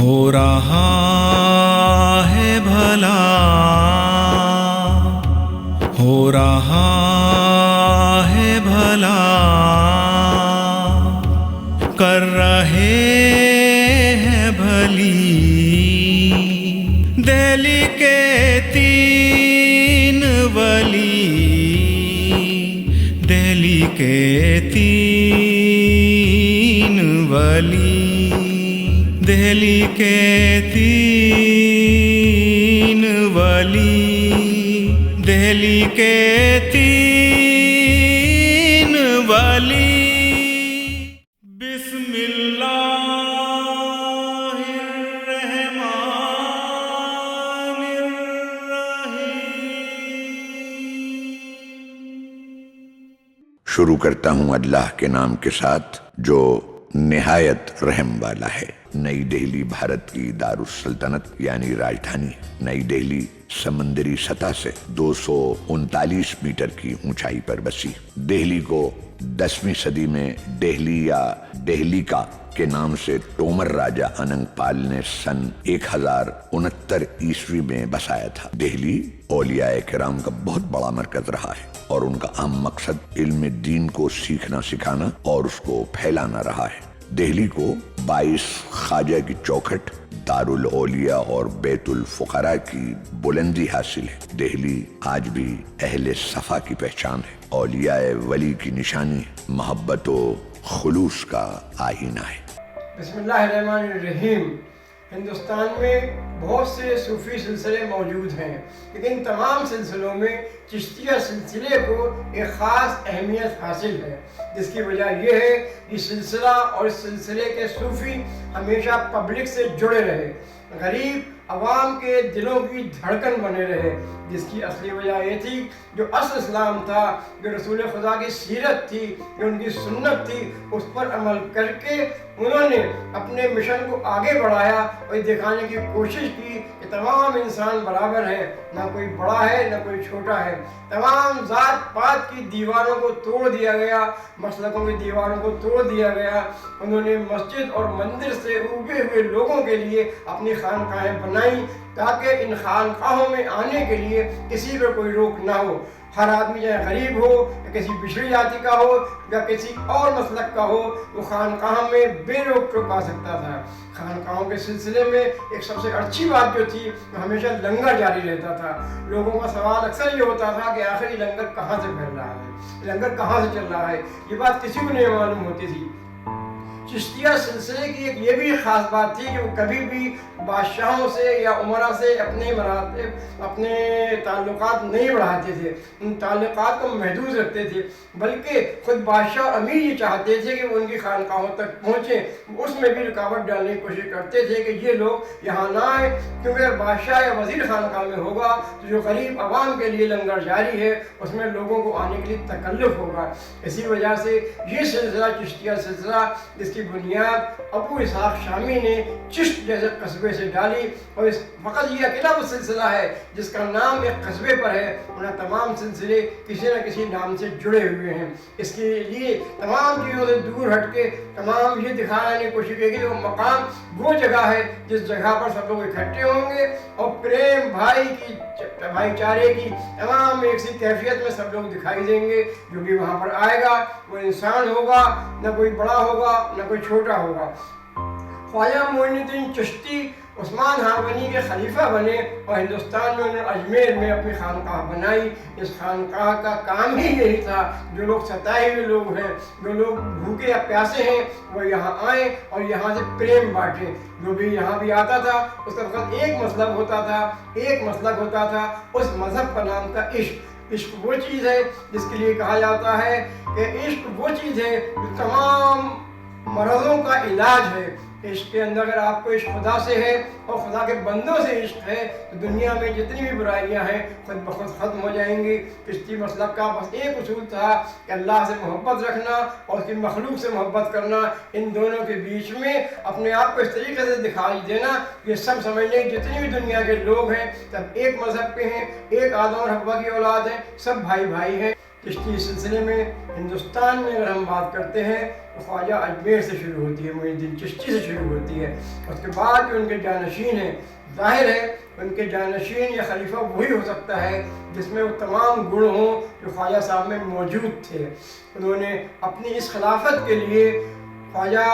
ہو رہا ہے بھلا، ہو رہا ہے بھلا، کر رہے ہیں بھلی دہلی کے تین ولی، دہلی کے تین ولی، دہلی کے تین ولی، دہلی کے تین ولی۔ بسم اللہ الرحمن الرحیم۔ شروع کرتا ہوں اللہ کے نام کے ساتھ جو نہایت رحم والا ہے۔ نئی دہلی بھارت کی دارالسلطنت یعنی راجدھانی نئی دہلی سمندری سطح سے 239 میٹر کی اونچائی پر بسی۔ دہلی کو 10ویں صدی میں دہلی یا دہلی کا کے نام سے تومر راجہ اننگ پال نے سن 1069 عیسوی میں بسایا تھا۔ دہلی اولیاء کرام کا بہت بڑا مرکز رہا ہے اور ان کا اہم مقصد علم دین کو سیکھنا سکھانا اور اس کو پھیلانا رہا ہے۔ دہلی کو 22 خواجہ کی چوکھٹ، دارالاولیاء اور بیت الفقراء کی بلندی حاصل ہے۔ دہلی آج بھی اہل صفا کی پہچان ہے، اولیاء ولی کی نشانی، محبت و خلوص کا آئینہ ہے۔ بسم اللہ الرحمن الرحیم۔ ہندوستان میں بہت سے صوفی سلسلے موجود ہیں، لیکن تمام سلسلوں میں چشتیہ سلسلے کو ایک خاص اہمیت حاصل ہے، جس کی وجہ یہ ہے کہ سلسلہ اور اس سلسلے کے صوفی ہمیشہ پبلک سے جڑے رہے، غریب عوام کے دلوں کی دھڑکن بنے رہے، جس کی اصلی وجہ یہ تھی جو اصل اسلام تھا، جو رسول خدا کی سیرت تھی، جو ان کی سنت تھی، اس پر عمل کر کے انہوں نے اپنے مشن کو آگے بڑھایا اور دکھانے کی کوشش کی کہ تمام انسان برابر ہیں، نہ کوئی بڑا ہے نہ کوئی چھوٹا ہے۔ تمام ذات پات کی دیواروں کو توڑ دیا گیا، مسلکوں کی دیواروں کو توڑ دیا گیا۔ انہوں نے مسجد اور مندر سے اوبے ہوئے لوگوں کے لیے اپنی خانقاہیں بنائیں تاکہ ان خانقاہوں میں آنے کے لیے کسی پر کوئی روک نہ ہو۔ ہر آدمی چاہے غریب ہو یا کسی پچھڑی جاتی کا ہو یا کسی اور مسلک کا ہو، وہ خانقاہ میں بے روک ٹوک آ سکتا تھا۔ خانقاہوں کے سلسلے میں ایک سب سے اچھی بات جو تھی وہ ہمیشہ لنگر جاری رہتا تھا۔ لوگوں کا سوال اکثر یہ ہوتا تھا کہ آخر یہ لنگر کہاں سے پھیل رہا ہے، لنگر کہاں سے چل رہا ہے، یہ بات کسی کو نہیں معلوم ہوتی تھی۔ چشتیہ سلسلے کی ایک یہ بھی خاص بات تھی کہ وہ کبھی بھی بادشاہوں سے یا عمرا سے اپنے تعلقات نہیں بڑھاتے تھے، ان تعلقات کو محدود رکھتے تھے، بلکہ خود بادشاہ اور امیر یہ چاہتے تھے کہ وہ ان کی خانقاہوں تک پہنچیں۔ اس میں بھی رکاوٹ ڈالنے کی کوشش کرتے تھے کہ یہ لوگ یہاں نہ آئیں، کیونکہ اگر بادشاہ یا وزیر خانقاہ میں ہوگا تو جو غریب عوام کے لیے لنگر جاری ہے اس میں لوگوں کو آنے کے لیے تکلف ہوگا۔ اسی وجہ سے یہ سلسلہ چشتیہ سلسلہ، جس کی بنیاد ابو اسحاق شامی نے چشت جیسے قصبے سے ڈالی، اور اس فقط یہ اکیلا وہ سلسلہ ہے جس کا نام ایک قصبے پر ہے، ورنہ تمام سلسلے کسی نہ کسی نام سے جڑے ہوئے ہیں۔ اس کے لیے تمام چیزوں سے دور ہٹ کے تمام یہ دکھانے کی کوشش کی کہ وہ مقام وہ جگہ ہے جس جگہ پر سب لوگ اکٹھے ہوں گے اور پریم بھائی چارے کی تمام ایک سی کیفیت میں سب لوگ دکھائی دیں گے۔ جو بھی وہاں پر آئے گا وہ انسان ہوگا، نہ کوئی بڑا ہوگا نہ کوئی چھوٹا ہوگا۔ خواجہ معین الدین چشتی عثمان ہاروانی کے خلیفہ بنے اور ہندوستان میں انہوں نے اجمیر میں اپنی خانقاہ بنائی۔ اس خانقاہ کا کام ہی یہی تھا جو لوگ ستائے ہوئے لوگ ہیں، جو لوگ بھوکے یا پیاسے ہیں، وہ یہاں آئیں اور یہاں سے پریم بانٹیں۔ جو بھی یہاں بھی آتا تھا اس کا فقط ایک مطلب ہوتا تھا، اس مذہب کا نام تھا عشق۔ عشق وہ چیز ہے جس کے لیے کہا جاتا ہے کہ عشق وہ چیز ہے جو تمام مرضوں کا علاج ہے۔ عشق کے اندر اگر آپ کو عشق خدا سے ہے اور خدا کے بندوں سے عشق ہے تو دنیا میں جتنی بھی برائیاں ہیں خود بخود ختم ہو جائیں گی۔ چشتی مسلک کا بس ایک اصول تھا کہ اللہ سے محبت رکھنا اور اس کی مخلوق سے محبت کرنا، ان دونوں کے بیچ میں اپنے آپ کو اس طریقے سے دکھائی دینا یہ سب سمجھ لیں جتنی بھی دنیا کے لوگ ہیں سب ایک مذہب کے ہیں، ایک آدم اور حوا کی اولاد ہیں، سب بھائی بھائی ہیں۔ چشتی سلسلے میں ہندوستان میں اگر ہم بات کرتے ہیں تو خواجہ اجمیر سے شروع ہوتی ہے، معین الدین چشتی سے شروع ہوتی ہے. اس کے بعد جو ان کے جانشین ہیں، ظاہر ہے ان کے جانشین یا خلیفہ وہی ہو سکتا ہے جس میں وہ تمام گن ہوں جو خواجہ صاحب میں موجود تھے. انہوں نے اپنی اس خلافت کے لیے خواجہ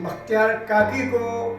بختیار کاکی کو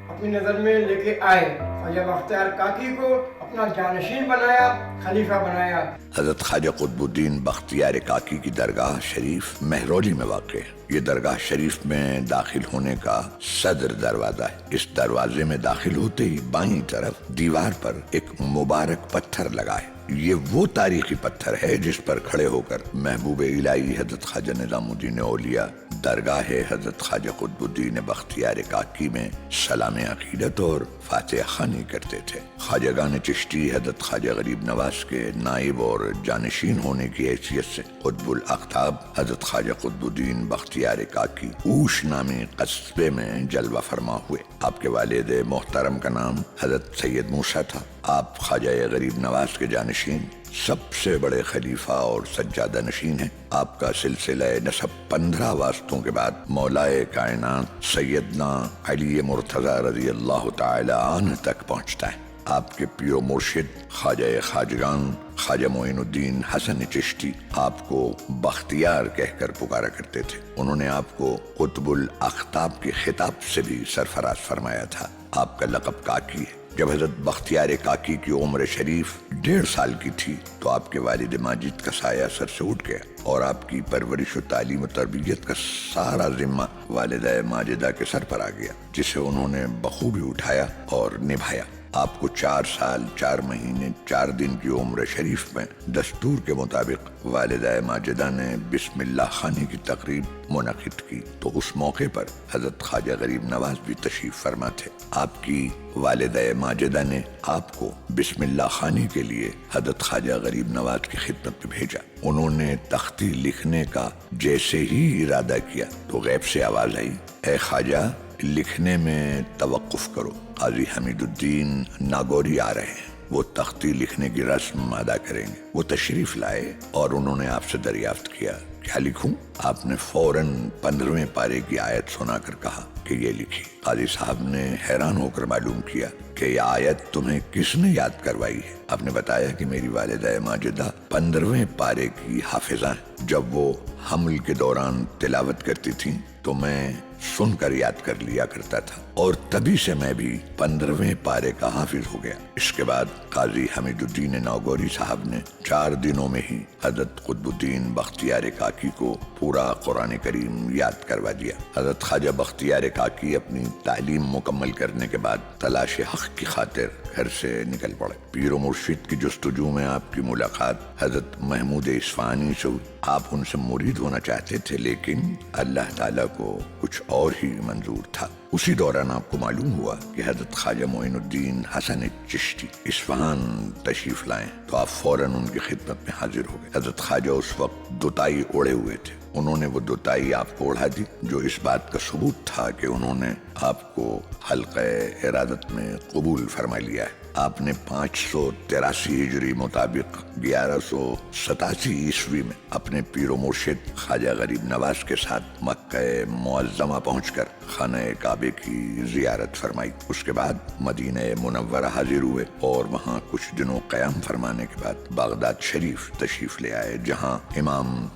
اپنی نظر میں لے کے آئے. خواجہ بختیار کاکی کو اپنا جانشین بنایا، خلیفہ بنایا. حضرت خواجہ قطب الدین بختیار کاکی کی درگاہ شریف مہرولی میں واقع ہے. یہ درگاہ شریف میں داخل ہونے کا صدر دروازہ ہے. اس دروازے میں داخل ہوتے ہی بائیں طرف دیوار پر ایک مبارک پتھر لگا ہے. یہ وہ تاریخی پتھر ہے جس پر کھڑے ہو کر محبوب الہی حضرت خواجہ نظام الدین اولیاء درگاہ حضرت خواجہ قطب الدین بختیار کاکی میں سلام عقیدت اور فاتحہ خوانی کرتے تھے. خواجگان چشتی حضرت خواجہ غریب نواز کے نائب اور جانشین ہونے کی حیثیت سے قطب الاقطاب حضرت خواجہ قطب الدین بختیار کاکی اوش نامی قصبے میں جلوہ فرما ہوئے. آپ کے والد محترم کا نام حضرت سید موسیٰ تھا. آپ خواجہ غریب نواز کے جانشین، سب سے بڑے خلیفہ اور سجادہ نشین ہیں. آپ کا سلسلہ نسب 15 واسطوں کے بعد مولائے کائنات سیدنا علی مرتضی رضی اللہ تعالی عنہ تک پہنچتا ہے. آپ کے پیر و مرشد خواجہ خواجگان خواجہ معین الدین حسن چشتی آپ کو بختیار کہہ کر پکارا کرتے تھے. انہوں نے آپ کو قطب الاقطاب کے خطاب سے بھی سرفراز فرمایا تھا. آپ کا لقب کاکی ہے. جب حضرت بختیار کاکی کی عمر شریف 1.5 سال کی تھی تو آپ کے والد ماجد کا سایہ سر سے اٹھ گیا اور آپ کی پرورش و تعلیم و تربیت کا سارا ذمہ والدہ ماجدہ کے سر پر آ گیا، جسے انہوں نے بخوبی اٹھایا اور نبھایا. آپ کو 4 سال 4 مہینے 4 دن کی عمر شریف میں دستور کے مطابق والدہ ماجدہ نے بسم اللہ خوانی کی تقریب منعقد کی تو اس موقع پر حضرت خواجہ غریب نواز بھی تشریف فرما تھے. آپ کی والدہ ماجدہ نے آپ کو بسم اللہ خوانی کے لیے حضرت خواجہ غریب نواز کی خدمت میں بھیجا. انہوں نے تختی لکھنے کا جیسے ہی ارادہ کیا تو غیب سے آواز آئی، اے خواجہ لکھنے میں توقف کرو، قاضی حمید الدین ناگوری آ رہے ہیں، وہ تختی لکھنے کی رسم ادا کریں گے. وہ تشریف لائے اور انہوں نے آپ سے دریافت کیا کیا لکھوں؟ آپ نے فوراً 15ویں پارے کی آیت سنا کر کہا کہ یہ لکھی. قاضی صاحب نے حیران ہو کر معلوم کیا کہ یہ آیت تمہیں کس نے یاد کروائی ہے؟ آپ نے بتایا کہ میری والدہ ماجدہ 15ویں پارے کی حافظہ ہیں. جب وہ حمل کے دوران تلاوت کرتی تھیں تو میں سن کر یاد کر لیا کرتا تھا اور تبھی سے میں بھی 15ویں پارے کا حافظ ہو گیا. اس کے بعد قاضی حمید الدین ناگوری صاحب نے 4 دنوں میں ہی حضرت قطب الدین بختیار کاکی کو پورا قرآن کریم یاد کروا دیا. حضرت خواجہ بختیار کاکی اپنی تعلیم مکمل کرنے کے بعد تلاش حق کی خاطر گھر سے نکل پڑے. پیر و مرشد کی جستجو میں آپ کی ملاقات حضرت محمود اصفہانی سے ہوئی. آپ ان سے مرید ہونا چاہتے تھے لیکن اللہ تعالیٰ کو کچھ اور ہی منظور تھا. اسی دوران آپ کو معلوم ہوا کہ حضرت خواجہ معین الدین حسن چشتی اصفہان تشریف لائیں تو آپ فوراً ان کی خدمت میں حاضر ہو گئے. حضرت خواجہ اس وقت دوتائی اوڑے ہوئے تھے. انہوں نے وہ دوتائی آپ کو اڑا دی جو اس بات کا ثبوت تھا کہ انہوں نے آپ کو حلقہ ارادت میں قبول فرما لیا ہے. آپ نے 583 ہجری مطابق 1187 عیسوی میں اپنے پیر و مرشد خواجہ غریب نواز کے ساتھ مکہ معظمہ پہنچ کر خانہ کعبے کی زیارت فرمائی. اس کے بعد مدینہ منورہ حاضر ہوئے اور وہاں کچھ دنوں قیام فرمانے کے بعد بغداد شریف تشریف لے آئے جہاں امام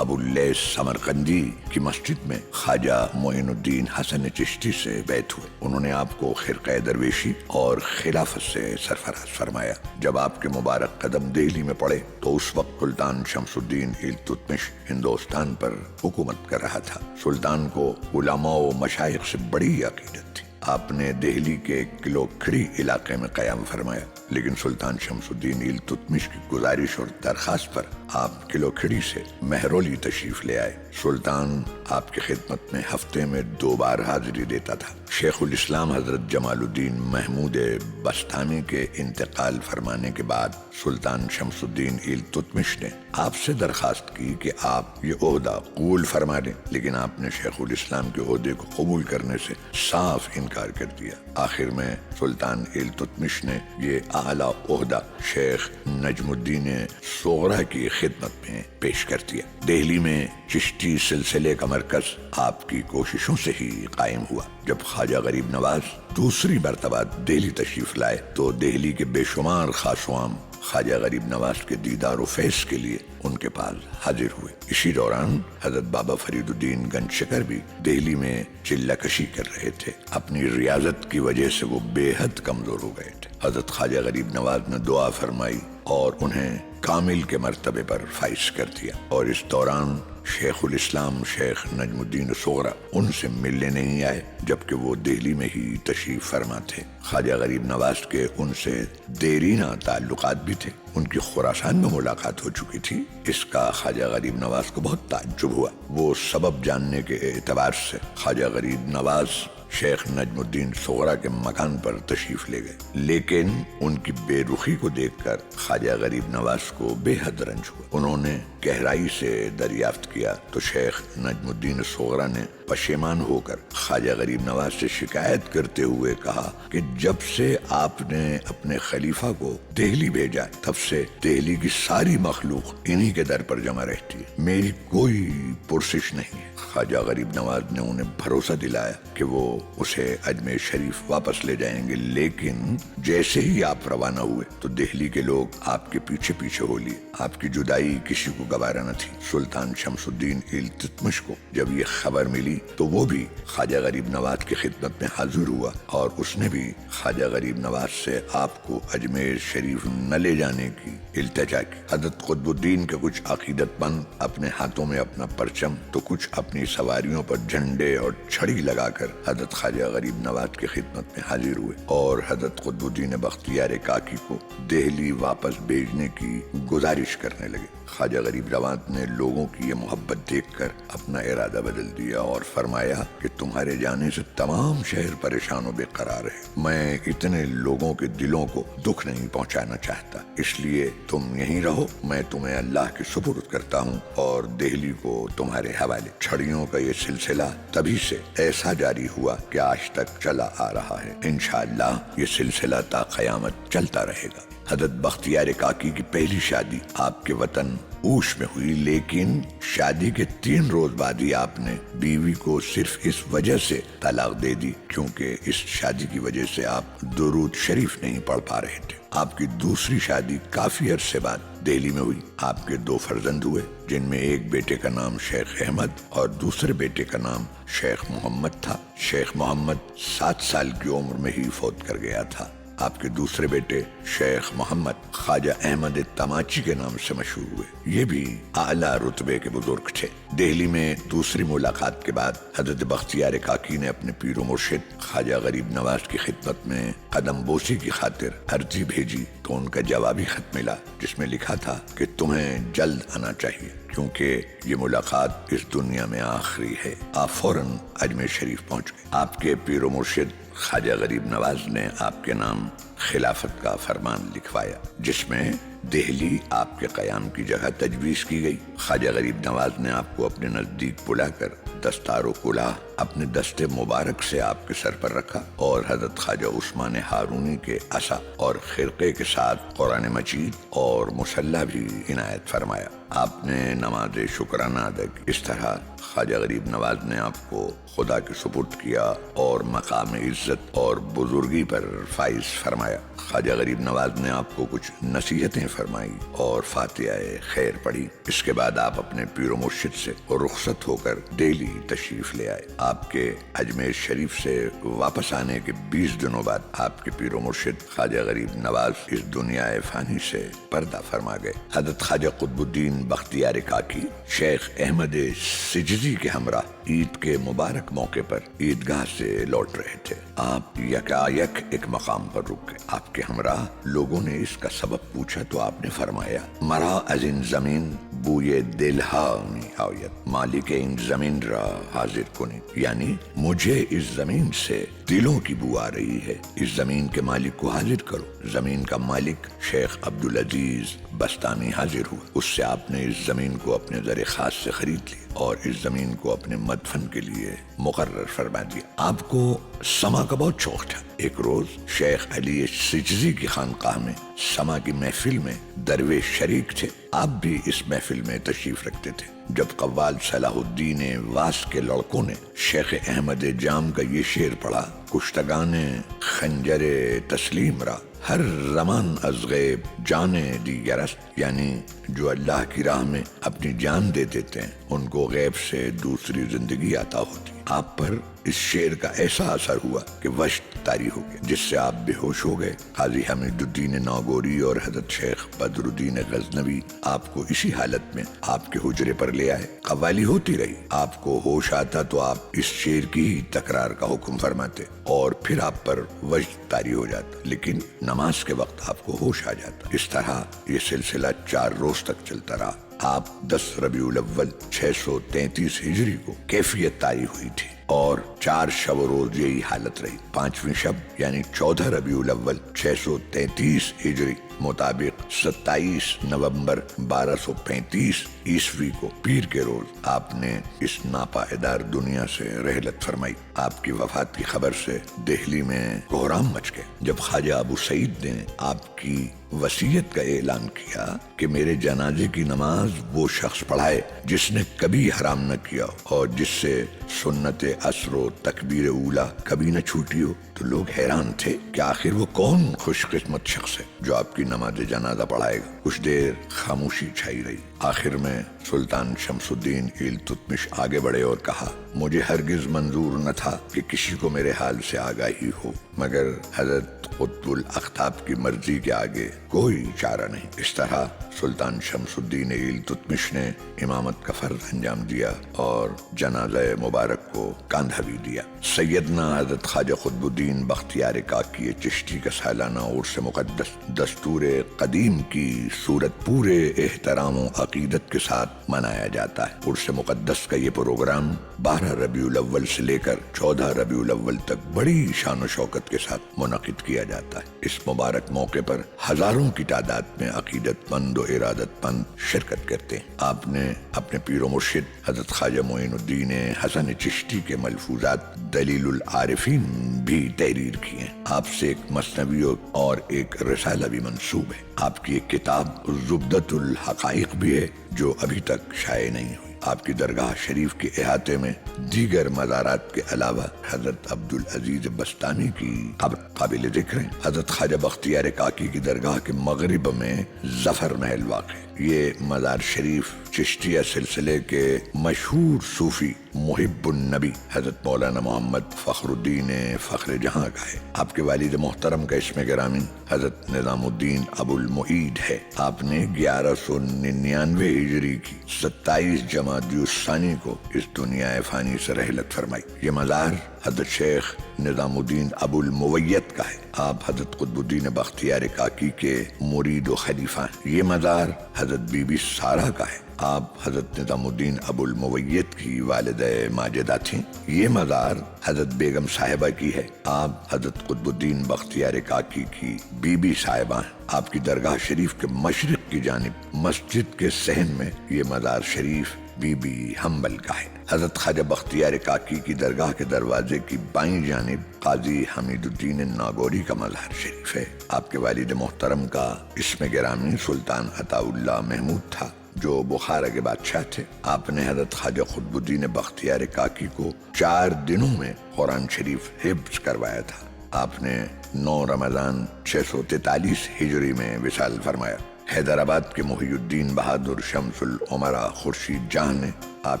ابو اللیث سمرقندی کی مسجد میں خواجہ معین الدین حسن چشتی سے بیعت ہوئے. انہوں نے آپ کو خرقہ درویشی اور خلافت سے سرفراز فرمایا. جب آپ کے مبارک قدم دہلی میں پڑے تو اس وقت سلطان شمس الدین التتمش ہندوستان پر حکومت کر رہا تھا. سلطان کو علماء و مشائخ سے بڑی عقیدت تھی. آپ نے دہلی کے کلو کھڑی علاقے میں قیام فرمایا لیکن سلطان شمس الدین التتمش کی گزارش اور درخواست پر آپ کلو کھڑی سے مہرولی تشریف لے آئے. سلطان آپ کی خدمت میں ہفتے میں 2 بار حاضری دیتا تھا. شیخ الاسلام حضرت جمال الدین محمود بستامی کے انتقال فرمانے کے بعد سلطان شمس الدین التتمش نے آپ سے درخواست کی کہ آپ یہ عہدہ قبول فرما لیں لیکن آپ نے شیخ الاسلام کے عہدے کو قبول کرنے سے صاف انکار کر دیا۔ آخر میں سلطان التتمش نے یہ اعلیٰ عہدہ شیخ نجم الدین صغرا کی خدمت میں پیش کر دیا۔ دہلی میں چشتی سلسلے کا مرکز آپ کی کوششوں سے ہی قائم ہوا۔ جب خواجہ غریب نواز دوسری مرتبہ دہلی تشریف لائے تو دہلی کے بے شمار خاص و عام خواجہ غریب نواز کے دیدار و فیض کے لیے ان کے پاس حاضر ہوئے۔ اسی دوران حضرت بابا فرید الدین گنج شکر بھی دہلی میں چلہ کشی کر رہے تھے۔ اپنی ریاضت کی وجہ سے وہ بے حد کمزور ہو گئے تھے۔ حضرت خواجہ غریب نواز نے دعا فرمائی اور انہیں کامل کے مرتبے پر فائز کر دیا، اور اس دوران شیخ الاسلام شیخ نجم الدین صغرا ان سے ملنے نہیں آئے، جبکہ وہ دہلی میں ہی تشریف فرما تھے۔ خواجہ غریب نواز کے ان سے دیرینہ تعلقات بھی تھے۔ ان کی خراسان میں ملاقات ہو چکی تھی۔ اس کا خواجہ غریب نواز کو بہت تعجب ہوا۔ وہ سبب جاننے کے اعتبار سے خواجہ غریب نواز شیخ نجم الدین صغرا کے مکان پر تشریف لے گئے، لیکن ان کی بے رخی کو دیکھ کر خواجہ غریب نواز کو بے حد رنج ہوا۔ انہوں نے گہرائی سے دریافت کیا تو شیخ نجم الدین صغرا نے پشیمان ہو کر خواجہ غریب نواز سے شکایت کرتے ہوئے کہا کہ جب سے آپ نے اپنے خلیفہ کو دہلی بھیجا تب سے دہلی کی ساری مخلوق انہی کے در پر جمع رہتی ہے، میری کوئی پرسش نہیں ہے۔ خواجہ غریب نواز نے انہیں بھروسہ دلایا کہ وہ اسے اجمیر شریف واپس لے جائیں گے، لیکن جیسے ہی آپ روانہ ہوئے تو دہلی کے لوگ آپ کے پیچھے پیچھے ہو لیے۔ آپ کی جدائی کسی کو گوارا نہ تھی۔ سلطان شمس الدین التتمش کو جب یہ خبر ملی تو وہ بھی خواجہ غریب نواز کی خدمت میں حاضر ہوا، اور اس نے بھی خواجہ غریب نواز سے آپ کو اجمیر شریف نہ لے جانے کی التجا کی۔ حضرت قطب الدین کے کچھ عقیدت مند اپنے ہاتھوں میں اپنا پرچم تو کچھ اپنی سواریوں پر جھنڈے اور چھڑی لگا کر حضرت خواجہ غریب نواز کی خدمت میں حاضر ہوئے، اور حضرت قطب الدین بختیار کاکی کو دہلی واپس بھیجنے کی گزارش کرنے لگے۔ خواجہ غریب نواز نے لوگوں کی یہ محبت دیکھ کر اپنا ارادہ بدل دیا اور فرمایا کہ تمہارے جانے سے تمام شہر پریشان و بے قرار ہے، میں اتنے لوگوں کے دلوں کو دکھ نہیں پہنچانا چاہتا، اس لیے تم یہیں رہو، میں تمہیں اللہ کے سپرد کرتا ہوں اور دہلی کو تمہارے حوالے۔ چھڑیوں کا یہ سلسلہ تبھی سے ایسا جاری ہوا کہ آج تک چلا آ رہا ہے۔ انشاءاللہ یہ سلسلہ تا قیامت چلتا رہے گا۔ حضرت بختیار کاکی کی پہلی شادی آپ کے وطن اوش میں ہوئی، لیکن شادی کے 3 روز بعد ہی آپ نے بیوی کو صرف اس وجہ سے طلاق دے دی کیونکہ اس شادی کی وجہ سے آپ درود شریف نہیں پڑھ پا رہے تھے۔ آپ کی دوسری شادی کافی عرصے بعد دہلی میں ہوئی۔ آپ کے 2 فرزند ہوئے، جن میں ایک بیٹے کا نام شیخ احمد اور دوسرے بیٹے کا نام شیخ محمد تھا۔ شیخ محمد 7 سال کی عمر میں ہی فوت کر گیا تھا۔ آپ کے دوسرے بیٹے شیخ محمد خواجہ احمد تماچی کے نام سے مشہور ہوئے، یہ بھی اعلیٰ رتبے کے بزرگ تھے۔ دہلی میں دوسری ملاقات کے بعد حضرت بختیار کاکی نے اپنے پیر و مرشد خواجہ غریب نواز کی خدمت میں قدم بوسی کی خاطر عرضی بھیجی تو ان کا جوابی خط ملا جس میں لکھا تھا کہ تمہیں جلد آنا چاہیے کیونکہ یہ ملاقات اس دنیا میں آخری ہے۔ آپ فوراً اجمیر شریف پہنچ گئے۔ آپ کے پیر و مرشد خواجہ غریب نواز نے آپ کے نام خلافت کا فرمان لکھوایا جس میں دہلی آپ کے قیام کی جگہ تجویز کی گئی۔ خواجہ غریب نواز نے آپ کو اپنے نزدیک بلا کر دستار و کلاه اپنے دستے مبارک سے آپ کے سر پر رکھا اور حضرت خواجہ عثمان ہارونی کے عصا اور خرقے کے ساتھ قرآن مجید اور مصلی بھی عنایت فرمایا۔ آپ نے نماز شکرانہ ادا کی۔ اس طرح خواجہ غریب نواز نے آپ کو خدا کے سپرد کیا اور مقام عزت اور بزرگی پر فائز فرمایا۔ خواجہ غریب نواز نے آپ کو کچھ نصیحتیں فرمائی اور فاتحہ خیر پڑھی۔ اس کے بعد آپ اپنے پیر و مرشد سے رخصت ہو کر دہلی تشریف لے آئے۔ آپ کے اجمیر شریف سے واپس آنے کے 20 دنوں بعد آپ کے پیر و مرشد خواجہ غریب نواز اس دنیا فانی سے پردہ فرما گئے۔ حضرت خواجہ قطب الدین بختیار کاکی شیخ احمد سجزی کے ہمراہ عید کے مبارک موقع پر عیدگاہ سے لوٹ رہے تھے۔ آپ یکایک ایک مقام پر رک گئے۔ آپ کے ہمراہ لوگوں نے اس کا سبب پوچھا تو آپ نے فرمایا مرا از این زمین بوئے دلها می آید، مالک این زمین را حاضر کنید، یعنی مجھے اس زمین سے دلوں کی بو آ رہی ہے، اس زمین کے مالک کو حاضر کرو۔ زمین کا مالک شیخ عبدالعزیز بستانی حاضر ہوا۔ اس سے آپ نے اس زمین کو اپنے زر خاص سے خرید لی اور اس زمین کو اپنے مد خدمت فن کے لیے مقرر فرما دیا۔ آپ کو سما کا بہت شوق تھا۔ ایک روز شیخ علی سجزی کی خانقاہ میں سما کی محفل میں درویش شریک تھے۔ آپ بھی اس محفل میں تشریف رکھتے تھے۔ جب قوال صلاح الدین واس کے لڑکوں نے شیخ احمد جام کا یہ شعر پڑھا، کشتگان خنجر تسلیم را ہر زمان از غیب جانے دیگر است، یعنی جو اللہ کی راہ میں اپنی جان دے دیتے ہیں ان کو غیب سے دوسری زندگی عطا ہوتی۔ آپ پر اس شعر کا ایسا اثر ہوا کہ وشت طاری ہو گیا، جس سے آپ بے ہوش ہو گئے۔ قاضی حمید الدین ناگوری اور حضرت شیخ بدر الدین غزنوی آپ کو اسی حالت میں آپ کے حجرے پر لے آئے۔ قوالی ہوتی رہی، آپ کو ہوش آتا تو آپ اس شعر کی ہی تکرار کا حکم فرماتے اور پھر آپ پر وجد طاری ہو جاتا، لیکن نماز کے وقت آپ کو ہوش آ جاتا۔ اس طرح یہ سلسلہ 4 روز تک چلتا رہا۔ آپ 10 ربیع الاول 633 ہجری کو کیفیت طاری ہوئی تھی اور 4 شب و روز یہی حالت رہی۔ 5ویں شب یعنی 14 ربیع الاول 633 ہجری مطابق 27 نومبر 1235 عیسوی کو پیر کے روز آپ نے اس ناپائیدار دنیا سے رحلت فرمائی۔ آپ کی وفات کی خبر سے دہلی میں کوہرام مچ گئے۔ جب خواجہ ابو سعید نے آپ کی وصیت کا اعلان کیا کہ میرے جنازے کی نماز وہ شخص پڑھائے جس نے کبھی حرام نہ کیا اور جس سے سنت عصر و تکبیر اولا کبھی نہ چھوٹی ہو، تو لوگ حیران تھے کہ آخر وہ کون خوش قسمت شخص ہے جو آپ کی نماز جنازہ پڑھائے گا۔ کچھ دیر خاموشی چھائی رہی۔ آخر میں سلطان شمس الدین التتمش آگے بڑھے اور کہا، مجھے ہرگز منظور نہ تھا کہ کسی کو میرے حال سے آگاہی ہو، مگر حضرت قطب الاقطاب کی مرضی کے آگے کوئی چارہ نہیں۔ اس طرح سلطان شمس الدین التتمش نے امامت کا فرض انجام دیا اور جنازہ مبارک کو کاندھا بھی دیا۔ سیدنا حضرت خواجہ قطب الدین بختیار کاکی چشتی کا سالانہ عرس مقدس دستور قدیم کی صورت پورے احترام و عقیدت کے ساتھ منایا جاتا ہے۔ عرس مقدس کا یہ پروگرام 12 ربیع الاول سے لے کر 14 ربیع الاول تک بڑی شان و شوکت کے ساتھ منعقد کیا جاتا ہے۔ اس مبارک موقع پر ہزاروں کی تعداد میں عقیدت مند و ارادت مند شرکت کرتے ہیں۔ آپ نے اپنے پیر و مرشد حضرت خواجہ معین الدین حسن چشتی کے ملفوظات دلیل العارفین بھی تحریر کیے ہیں۔ آپ سے ایک مثنوی اور ایک رسالہ بھی منسوب ہے۔ آپ کی ایک کتاب زبدۃ الحقائق بھی ہے جو ابھی تک شائع نہیں ہوئی۔ آپ کی درگاہ شریف کے احاطے میں دیگر مزارات کے علاوہ حضرت عبدالعزیز بستانی کی قبر قابل ذکر ہے۔ حضرت خواجہ بختیار کاکی کی درگاہ کے مغرب میں ظفر محل واقع ہے۔ یہ مزار شریف چشتیہ سلسلے کے مشہور صوفی محب النبی حضرت مولانا محمد فخر الدین فخر جہاں کا ہے۔ آپ کے والد محترم کا اسم گرامی حضرت نظام الدین ابو المعید ہے۔ آپ نے 1199 ہجری کی 27 جمادی الثانی کو اس دنیا فانی سے رحلت فرمائی۔ یہ مزار حضرت شیخ نظام الدین ابو الموید کا ہے۔ آپ حضرت قطب الدین بختیار کاکی کے مرید و خلیفہ ہیں۔ یہ مزار حضرت بی بی سارہ کا ہے۔ آپ حضرت نظام الدین ابو الموید کی والدہ ماجدہ تھیں۔ یہ مزار حضرت بیگم صاحبہ کی ہے۔ آپ حضرت قطب الدین بختیار کاکی کی بی بی صاحبہ ہیں۔ آپ کی درگاہ شریف کے مشرق کی جانب مسجد کے صحن میں یہ مزار شریف بی بی حنبل کا ہے۔ حضرت خواجہ بختیار کاکی کی درگاہ کے دروازے کی بائیں جانب قاضی حمید الدین ناگوری کا مزار شریف ہے۔ آپ کے والد محترم کا اسم گرامی سلطان عطا اللہ محمود تھا جو بخارا کے بادشاہ تھے۔ آپ نے حضرت خواجہ قطب الدین بختیار کاکی کو 4 دنوں میں قرآن شریف حفظ کروایا تھا۔ آپ نے 9 رمضان 643 ہجری میں وصال فرمایا۔ حیدرآباد کے محی الدین بہادر شمس العمرا خورشید جہاں نے آپ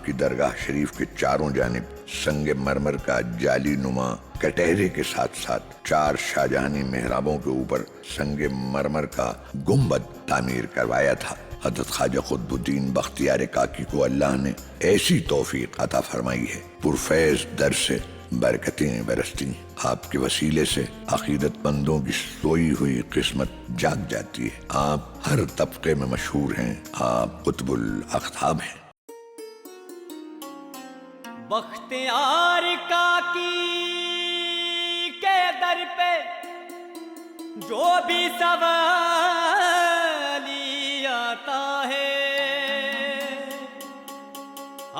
کی درگاہ شریف کے چاروں جانب سنگ مرمر کا جالی نما کٹہرے کے ساتھ ساتھ 4 شاہجہانی محرابوں کے اوپر سنگ مرمر کا گنبد تعمیر کروایا تھا۔ حضرت خواجہ قطب الدین بختیار کاکی کو اللہ نے ایسی توفیق عطا فرمائی ہے، پرفیض در سے برکتیں برستی۔ آپ کے وسیلے سے عقیدت مندوں کی سوئی ہوئی قسمت جاگ جاتی ہے۔ آپ ہر طبقے میں مشہور ہیں۔ آپ قطب الاقطاب ہیں۔ بختیار کاکی کے در پہ جو بھی سوالی آتا ہے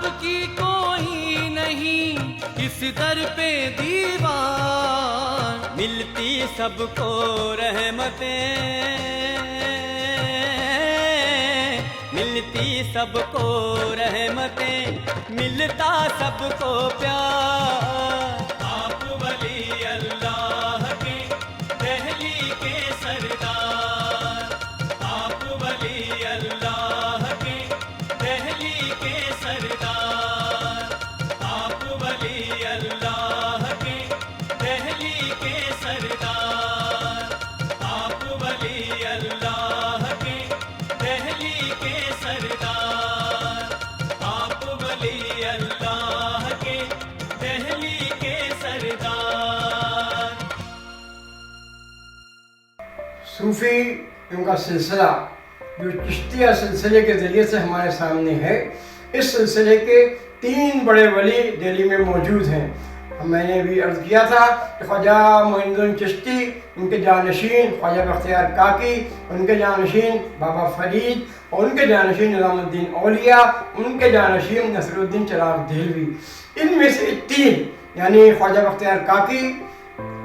اب کی کوئی نہیں اس در پہ دیوار، ملتی سب کو رحمتیں، ملتی سب کو رحمتیں، ملتا سب کو پیار۔ آپ ولی اللہ کے دہلی کے سردار، آپ ولی اللہ کے دہلی کے سردار، آپ ولی اللہ کے دہلی کے سردار، آپ ولی اللہ کے دہلی کے سردار، آپ ولی اللہ کے دہلی کے سردار۔ صوفی ان کا سلسلہ جو چشتیہ سلسلے کے ذریعے سے ہمارے سامنے ہے، اس سلسلے کے 3 بڑے ولی دہلی میں موجود ہیں۔ میں نے بھی عرض کیا تھا کہ خواجہ معین الدین چشتی، ان کے جانشین خواجہ بختیار کاکی، ان کے جانشین بابا فرید، اور ان کے جانشین نظام الدین اولیاء، ان کے جانشین نصر الدین چراغ دہلوی۔ ان میں سے 3 یعنی خواجہ بختیار کاکی،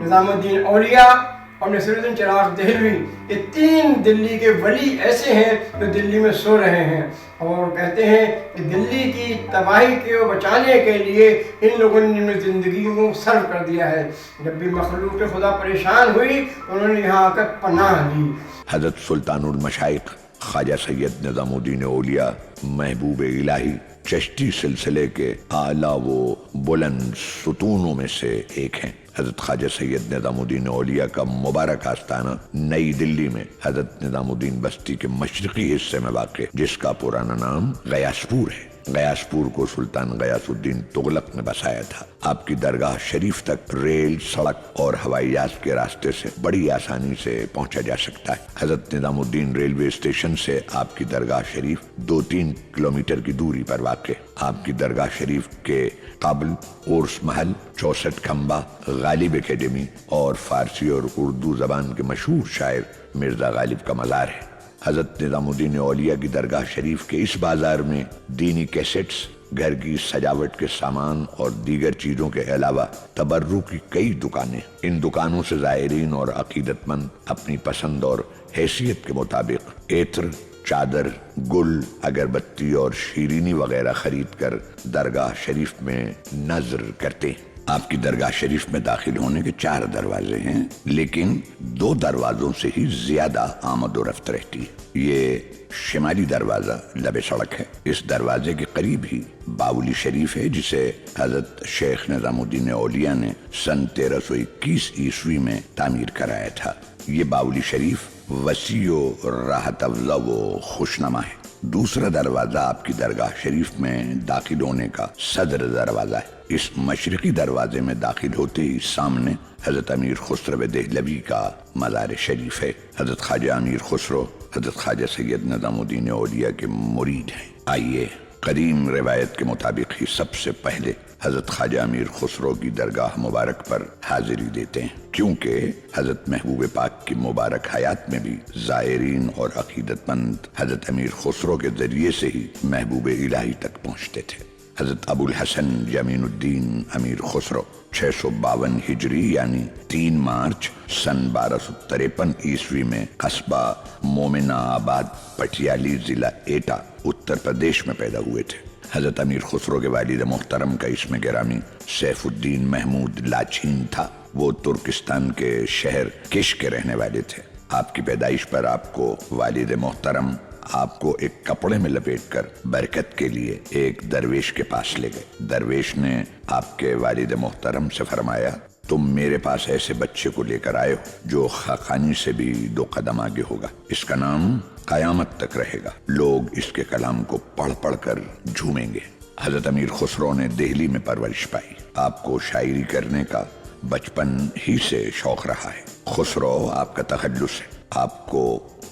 نظام الدین اولیاء اور نصر الدین چراغ دہلوی، یہ 3 دلی کے ولی ایسے ہیں جو دلی میں سو رہے ہیں، اور کہتے ہیں کہ دلی کی تباہی کو بچانے کے لیے ان لوگوں نے اپنی زندگی کو صرف کر دیا ہے۔ جب بھی مخلوق خدا پریشان ہوئی انہوں نے یہاں آ کر پناہ لی۔ حضرت سلطان المشائق خواجہ سید نظام الدین اولیاء محبوب الہی چشتی سلسلے کے اعلیٰ و بلند ستونوں میں سے ایک ہیں۔ حضرت خواجہ سید نظام الدین اولیاء کا مبارک آستانہ نئی دلی میں حضرت نظام الدین بستی کے مشرقی حصے میں واقع، جس کا پرانا نام غیاث پور ہے۔ غیاث پور کو سلطان غیاث الدین تغلق نے بسایا تھا۔ آپ کی درگاہ شریف تک ریل، سڑک اور ہوائی جہاز کے راستے سے بڑی آسانی سے پہنچا جا سکتا ہے۔ حضرت نظام الدین ریلوے اسٹیشن سے آپ کی درگاہ شریف 2-3 کلومیٹر کی دوری پر واقع۔ آپ کی درگاہ شریف کے قابل عرس محل، 64 کھمبا، غالب اکیڈمی اور فارسی اور اردو زبان کے مشہور شاعر مرزا غالب کا مزار ہے۔ حضرت نظام الدین اولیاء کی درگاہ شریف کے اس بازار میں دینی کیسٹس، گھر کی سجاوٹ کے سامان اور دیگر چیزوں کے علاوہ تبرک کی کئی دکانیں۔ ان دکانوں سے زائرین اور عقیدت مند اپنی پسند اور حیثیت کے مطابق عطر، چادر، گل، اگربتی اور شیرینی وغیرہ خرید کر درگاہ شریف میں نذر کرتے ہیں۔ آپ کی درگاہ شریف میں داخل ہونے کے 4 دروازے ہیں، لیکن 2 دروازوں سے ہی زیادہ آمد و رفت رہتی ہے۔ یہ شمالی دروازہ لب سڑک ہے۔ اس دروازے کے قریب ہی باولی شریف ہے، جسے حضرت شیخ نظام الدین اولیاء نے سن 1321 عیسوی میں تعمیر کرایا تھا۔ یہ باولی شریف وسیع و راحت افزا و خوشنما ہے۔ دوسرا دروازہ آپ کی درگاہ شریف میں داخل ہونے کا صدر دروازہ ہے۔ اس مشرقی دروازے میں داخل ہوتے ہی سامنے حضرت امیر خسرو دہلوی کا مزار شریف ہے۔ حضرت خواجہ امیر خسرو حضرت خواجہ سید نظام الدین اولیاء کے مرید ہیں۔ آئیے قدیم روایت کے مطابق ہی سب سے پہلے حضرت خواجہ امیر خسرو کی درگاہ مبارک پر حاضری دیتے ہیں، کیونکہ حضرت محبوب پاک کی مبارک حیات میں بھی زائرین اور عقیدت مند حضرت امیر خسرو کے ذریعے سے ہی محبوب الہی تک پہنچتے تھے۔ حضرت ابو الحسن یمین الدین امیر خسرو 652 ہجری یعنی 3 مارچ سن 1253 عیسوی میں قصبہ مومنہ آباد پٹیالی ضلع ایٹا اتر پردیش میں پیدا ہوئے تھے۔ حضرت امیر خسرو کے والد محترم کا اسم گرامی سیف الدین محمود لاچین تھا۔ وہ ترکستان کے شہر کش کے رہنے والے تھے۔ آپ کی پیدائش پر آپ کو والد محترم آپ کو ایک کپڑے میں لپیٹ کر برکت کے لیے ایک درویش کے پاس لے گئے۔ درویش نے آپ کے والد محترم سے فرمایا، تم میرے پاس ایسے بچے کو لے کر آئے ہو جو خاقانی سے بھی 2 قدم آگے ہوگا، اس کا نام قیامت تک رہے گا، لوگ اس کے کلام کو پڑھ پڑھ کر جھومیں گے۔ حضرت امیر خسرو نے دہلی میں پرورش پائی۔ آپ کو شاعری کرنے کا بچپن ہی سے شوق رہا ہے۔ خسرو آپ کا تخلص ہے۔ آپ کو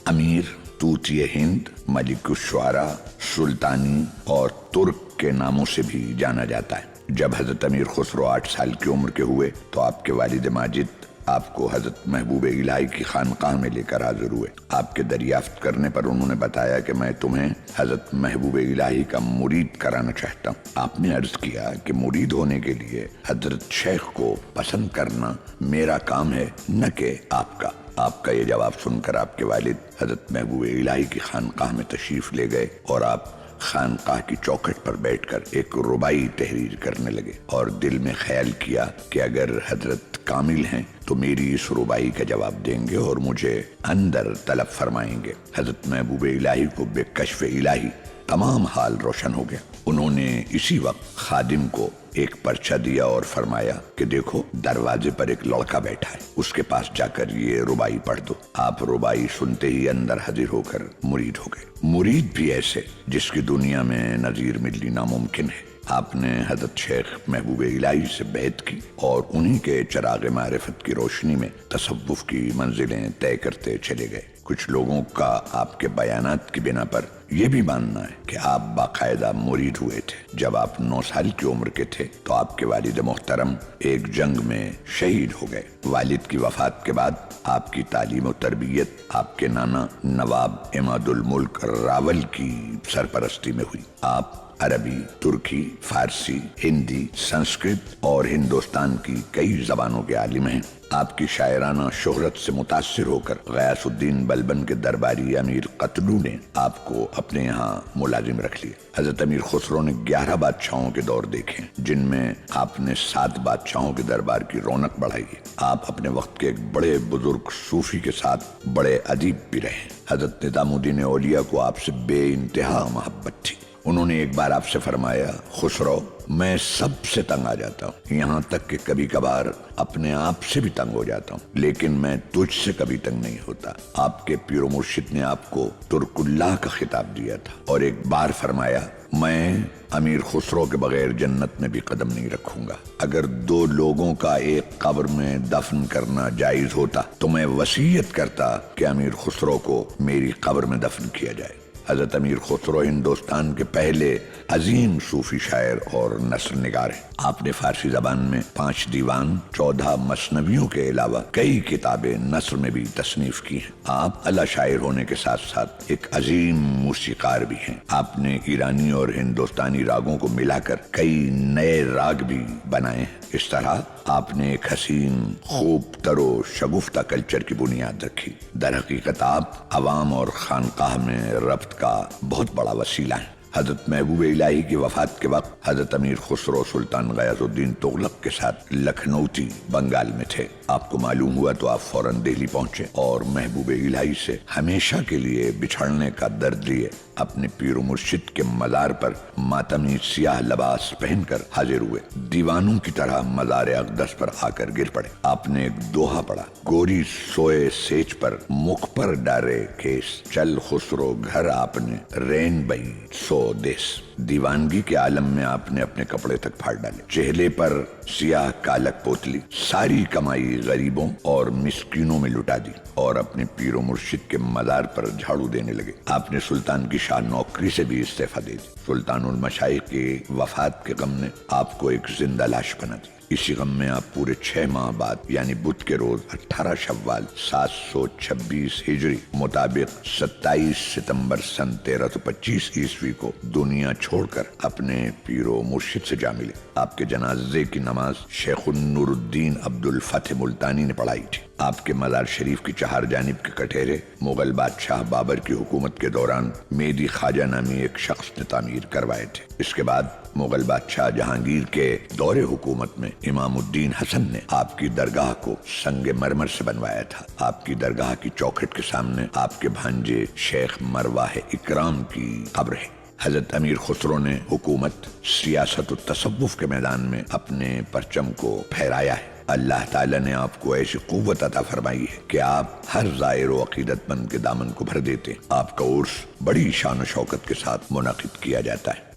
امیر، توتی ہند، ملک الشعراء، سلطانی اور ترک کے ناموں سے بھی جانا جاتا ہے۔ جب حضرت امیر خسرو 8 سال کی عمر کے ہوئے تو آپ کے والد ماجد آپ کو حضرت محبوب الہی کی خانقاہ میں لے کر حاضر ہوئے۔ آپ کے دریافت کرنے پر انہوں نے بتایا کہ میں تمہیں حضرت محبوب الہی کا مرید کرانا چاہتا ہوں۔ آپ نے عرض کیا کہ مرید ہونے کے لیے حضرت شیخ کو پسند کرنا میرا کام ہے نہ کہ آپ کا۔ آپ کا یہ جواب سن کر آپ کے والد حضرت محبوب الہی کی خانقاہ میں تشریف لے گئے اور آپ خانقاہ کی چوکھٹ پر بیٹھ کر ایک رباعی تحریر کرنے لگے اور دل میں خیال کیا کہ اگر حضرت کامل ہیں تو میری اس رباعی کا جواب دیں گے اور مجھے اندر طلب فرمائیں گے۔ حضرت محبوب الہی کو بے کشف الہی تمام حال روشن ہو گیا۔ انہوں نے اسی وقت خادم کو ایک پرچہ دیا اور فرمایا کہ دیکھو دروازے پر ایک لڑکا بیٹھا ہے، اس کے پاس جا کر یہ رباعی پڑھ دو۔ آپ رباعی سنتے ہی اندر حاضر ہو کر مرید ہو گئے۔ مرید بھی ایسے جس کی دنیا میں نظیر ملنی ناممکن ہے۔ آپ نے حضرت شیخ محبوب الہی سے بیعت کی اور انہی کے چراغ معرفت کی روشنی میں تصوف کی منزلیں طے کرتے چلے گئے۔ کچھ لوگوں کا آپ کے بیانات کی بنا پر یہ بھی ماننا ہے کہ آپ باقاعدہ مرید ہوئے تھے۔ جب آپ 9 سال کی عمر کے تھے تو آپ کے والد محترم ایک جنگ میں شہید ہو گئے۔ والد کی وفات کے بعد آپ کی تعلیم و تربیت آپ کے نانا نواب عماد الملک راول کی سرپرستی میں ہوئی۔ آپ عربی، ترکی، فارسی، ہندی، سنسکرت اور ہندوستان کی کئی زبانوں کے عالم ہیں۔ آپ کی شاعرانہ شہرت سے متاثر ہو کر غیاث الدین بلبن کے درباری امیر قتلو نے آپ کو اپنے یہاں ملازم رکھ لیا۔ حضرت امیر خسرو نے 11 بادشاہوں کے دور دیکھے جن میں آپ نے 7 بادشاہوں کے دربار کی رونق بڑھائی ہے۔ آپ اپنے وقت کے ایک بڑے بزرگ صوفی کے ساتھ بڑے ادیب بھی رہے۔ حضرت نظام الدین اولیاء کو آپ سے بے انتہا محبت تھی۔ انہوں نے ایک بار آپ سے فرمایا، خسرو میں سب سے تنگ آ جاتا ہوں، یہاں تک کہ کبھی کبھار اپنے آپ سے بھی تنگ ہو جاتا ہوں، لیکن میں تجھ سے کبھی تنگ نہیں ہوتا۔ آپ کے پیر و مرشد نے آپ کو ترک اللہ کا خطاب دیا تھا اور ایک بار فرمایا، میں امیر خسرو کے بغیر جنت میں بھی قدم نہیں رکھوں گا۔ اگر 2 لوگوں کا ایک قبر میں دفن کرنا جائز ہوتا تو میں وصیت کرتا کہ امیر خسرو کو میری قبر میں دفن کیا جائے۔ حضرت امیر خسرو ہندوستان کے پہلے عظیم صوفی شاعر اور نثر نگار ہیں۔ آپ نے فارسی زبان میں 5 دیوان، 14 مثنویوں کے علاوہ کئی کتابیں نثر میں بھی تصنیف کی ہیں۔ آپ اعلیٰ شاعر ہونے کے ساتھ ساتھ ایک عظیم موسیقار بھی ہیں۔ آپ نے ایرانی اور ہندوستانی راگوں کو ملا کر کئی نئے راگ بھی بنائے ہیں۔ اس طرح آپ نے ایک حسین، خوب تر و شگفتہ کلچر کی بنیاد رکھی۔ در حقیقت آپ عوام اور خانقاہ میں ربط کا بہت بڑا وسیلہ ہیں۔ حضرت محبوب الہی کی وفات کے وقت حضرت امیر خسرو سلطان غیاث الدین تغلق کے ساتھ لکھنؤتی بنگال میں تھے۔ آپ کو معلوم ہوا تو آپ فوراً دہلی پہنچے اور محبوب الہی سے ہمیشہ کے لیے بچھڑنے کا درد لیے اپنے پیر و مرشد کے مزار پر ماتمی سیاہ لباس پہن کر حاضر ہوئے۔ دیوانوں کی طرح مزار اقدس پر آ کر گر پڑے۔ آپ نے ایک دوہا پڑھا، گوری سوئے سیج پر مکھ پر ڈارے کیس، چل خسرو گھر آپ نے رین بئی سو دیس۔ دیوانگی کے عالم میں آپ نے اپنے کپڑے تک پھاڑ ڈالے، چہرے پر سیاہ کالک پوتلی، ساری کمائی غریبوں اور مسکینوں میں لٹا دی اور اپنے پیر و مرشد کے مزار پر جھاڑو دینے لگے۔ آپ نے سلطان کی شاہ نوکری سے بھی استعفیٰ دے دی۔ سلطان المشائخ کی وفات کے غم نے آپ کو ایک زندہ لاش بنا دی۔ اسی غم میں آپ پورے 6 ماہ بعد یعنی بدھ کے روز 18 شوال 726 ہجری مطابق 27 ستمبر سن 1325 عیسوی کو دنیا چھوڑ کر اپنے پیر و مرشد سے جا ملے۔ آپ کے جنازے کی نماز شیخ النور الدین عبد الفتح ملتانی نے پڑھائی تھی۔ آپ کے مزار شریف کی 4 جانب کے کٹہرے مغل بادشاہ بابر کی حکومت کے دوران میدی خواجہ نامی ایک شخص نے تعمیر کروائے تھے۔ اس کے بعد مغل بادشاہ جہانگیر کے دور حکومت میں امام الدین حسن نے آپ کی درگاہ کو سنگ مرمر سے بنوایا تھا۔ آپ کی درگاہ کی چوکھٹ کے سامنے آپ کے بھانجے شیخ مرواہ اکرام کی قبر ہے۔ حضرت امیر خسرو نے حکومت، سیاست و تصوف کے میدان میں اپنے پرچم کو پھہرایا ہے۔ اللہ تعالیٰ نے آپ کو ایسی قوت عطا فرمائی ہے کہ آپ ہر زائر و عقیدت مند کے دامن کو بھر دیتے۔ آپ کا عرس بڑی شان و شوکت کے ساتھ منعقد کیا جاتا ہے۔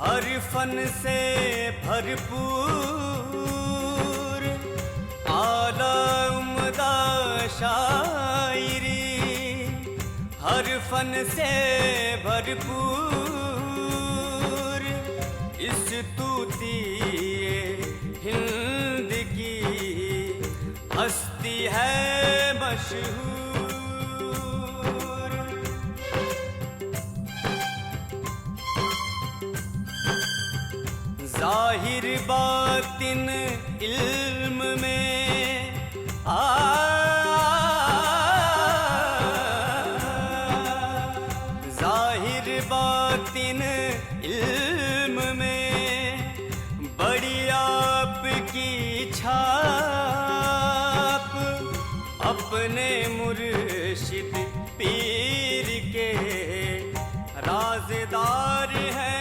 ہر فن سے بھرپور اعلیٰ عمدہ شاعری، ہر فن سے بھرپور اس طوطی ہند کی ہستی ہے مشہور۔ ظاہر باطن علم میں ظاہر باطن علم میں بڑی آپ کی چھاپ، اپنے مرشد پیر کے رازدار ہیں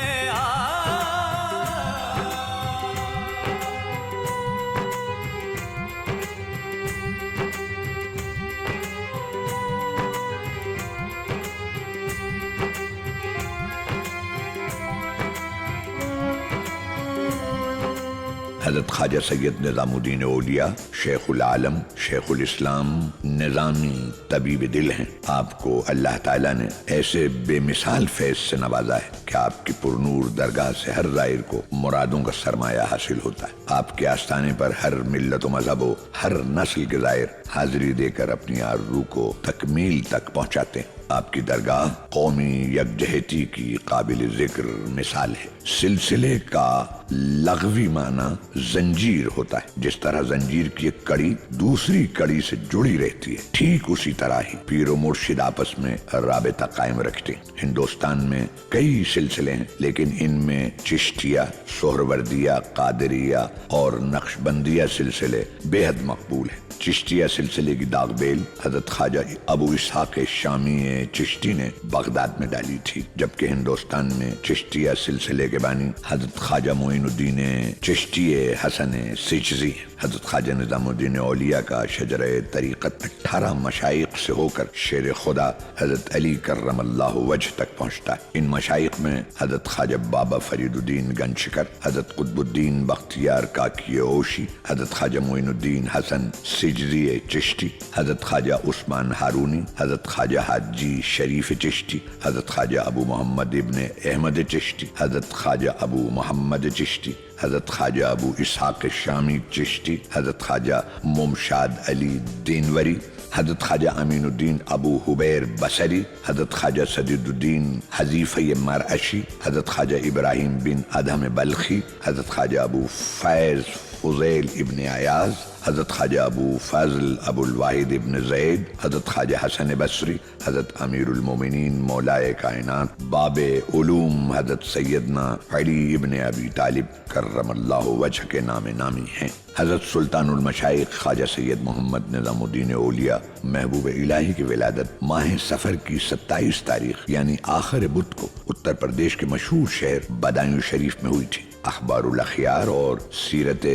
حضرت خواجہ سید نظام الدین اولیاء شیخ العالم، شیخ الاسلام، نظامی طبیب دل ہیں۔ آپ کو اللہ تعالیٰ نے ایسے بے مثال فیض سے نوازا ہے کہ آپ کی پرنور درگاہ سے ہر زائر کو مرادوں کا سرمایہ حاصل ہوتا ہے۔ آپ کے آستانے پر ہر ملت و مذہب و ہر نسل کے زائر حاضری دے کر اپنی آرزو کو تکمیل تک پہنچاتے ہیں۔ آپ کی درگاہ قومی یکجہتی کی قابل ذکر مثال ہے۔ سلسلے کا لغوی معنی زنجیر ہوتا ہے، جس طرح زنجیر کی ایک کڑی دوسری کڑی سے جڑی رہتی ہے، ٹھیک اسی طرح ہی پیر و مرشد آپس میں رابطہ قائم رکھتے ہیں۔ ہندوستان میں کئی سلسلے ہیں، لیکن ان میں چشتیہ، سہروردیہ، قادریہ اور نقشبندیہ سلسلے بے حد مقبول ہیں۔ چشتیہ سلسلے کی داغ بیل حضرت خواجہ ابو اسحاق شامی چشتی نے بغداد میں ڈالی تھی، جبکہ ہندوستان میں چشتیہ سلسلے کے بانی حضرت خواجہ معین الدین چشتی حسن سجزی۔ حضرت خواجہ نظام الدین اولیاء کا شجرہ طریقت 18 مشائخ سے ہو کر شیر خدا حضرت علی کرم اللہ وجہ تک پہنچتا ہے۔ ان مشائخ میں حضرت خواجہ بابا فرید الدین گنجشکر، حضرت قطب الدین بختیار کاکی اوشی، حضرت خواجہ معین الدین حسن سجزی چشتی، حضرت خواجہ عثمان ہارونی، حضرت خواجہ حاجی شریف چشتی، حضرت خواجہ ابو محمد ابن احمد چشتی، حضرت خواجہ ابو محمد چشتی، حضرت خواجہ ابو اسحاق شامی چشتی، حضرت خواجہ ممشاد علی دینوری، حضرت خواجہ امین الدین ابو حبیر بصری، حضرت خواجہ سدید الدین حذیفہ مرعشی، حضرت خواجہ ابراہیم بن ادہم بلخی، حضرت خواجہ ابو فیض فضیل ابن ایاز، حضرت خواجہ ابو فضل ابو الواحد ابن زید، حضرت خواجہ حسن بصری، حضرت امیر المومنین مولائے کائنات باب علوم حضرت سیدنا علی ابن ابی طالب کرم اللہ وجہ کے نام نامی ہیں۔ حضرت سلطان المشائخ خواجہ سید محمد نظام الدین اولیاء محبوب الہی کی ولادت ماہ سفر کی 27 تاریخ یعنی آخر بدھ کو اتر پردیش کے مشہور شہر بدایوں شریف میں ہوئی تھی۔ اخبار الاخیار اور سیرت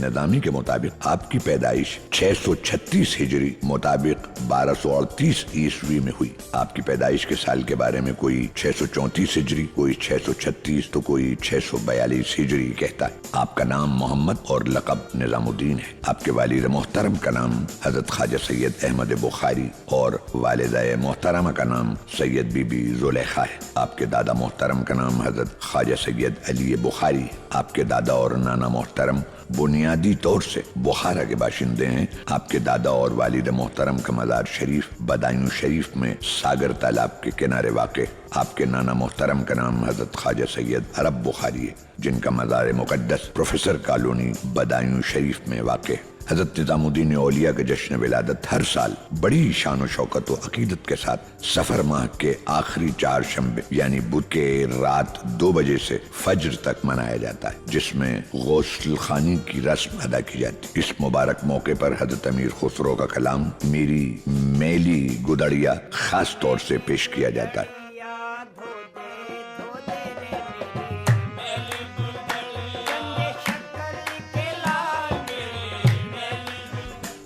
نظامی کے مطابق آپ کی پیدائش 636 ہجری مطابق 1238 عیسوی میں ہوئی۔ آپ کی پیدائش کے سال کے بارے میں کوئی 634 ہجری، کوئی 636 تو کوئی 642 ہجری کہتا ہے۔ آپ کا نام محمد اور لقب نظام الدین ہے۔ آپ کے والد محترم کا نام حضرت خواجہ سید احمد بخاری اور والدہ محترمہ کا نام سید بی بی زلیخا ہے۔ آپ کے دادا محترم کا نام حضرت خواجہ سید علی بخاری، آپ کے دادا اور نانا محترم بنیادی طور سے بخارا کے باشندے ہیں۔ آپ کے دادا اور والد محترم کا مزار شریف بدایوں شریف میں ساگر تالاب کے کنارے واقع۔ آپ کے نانا محترم کا نام حضرت خواجہ سید عرب بخاری ہے، جن کا مزار مقدس پروفیسر کالونی بدایوں شریف میں واقع۔ حضرت نظام الدین اولیاء کا جشن ولادت ہر سال بڑی شان و شوکت و عقیدت کے ساتھ سفر ماہ کے آخری 4 شنبے یعنی بدھ کے رات 2 بجے سے فجر تک منایا جاتا ہے، جس میں غسل خوانی کی رسم ادا کی جاتی ہے۔ اس مبارک موقع پر حضرت امیر خسرو کا کلام میری میلی گدڑیا خاص طور سے پیش کیا جاتا ہے۔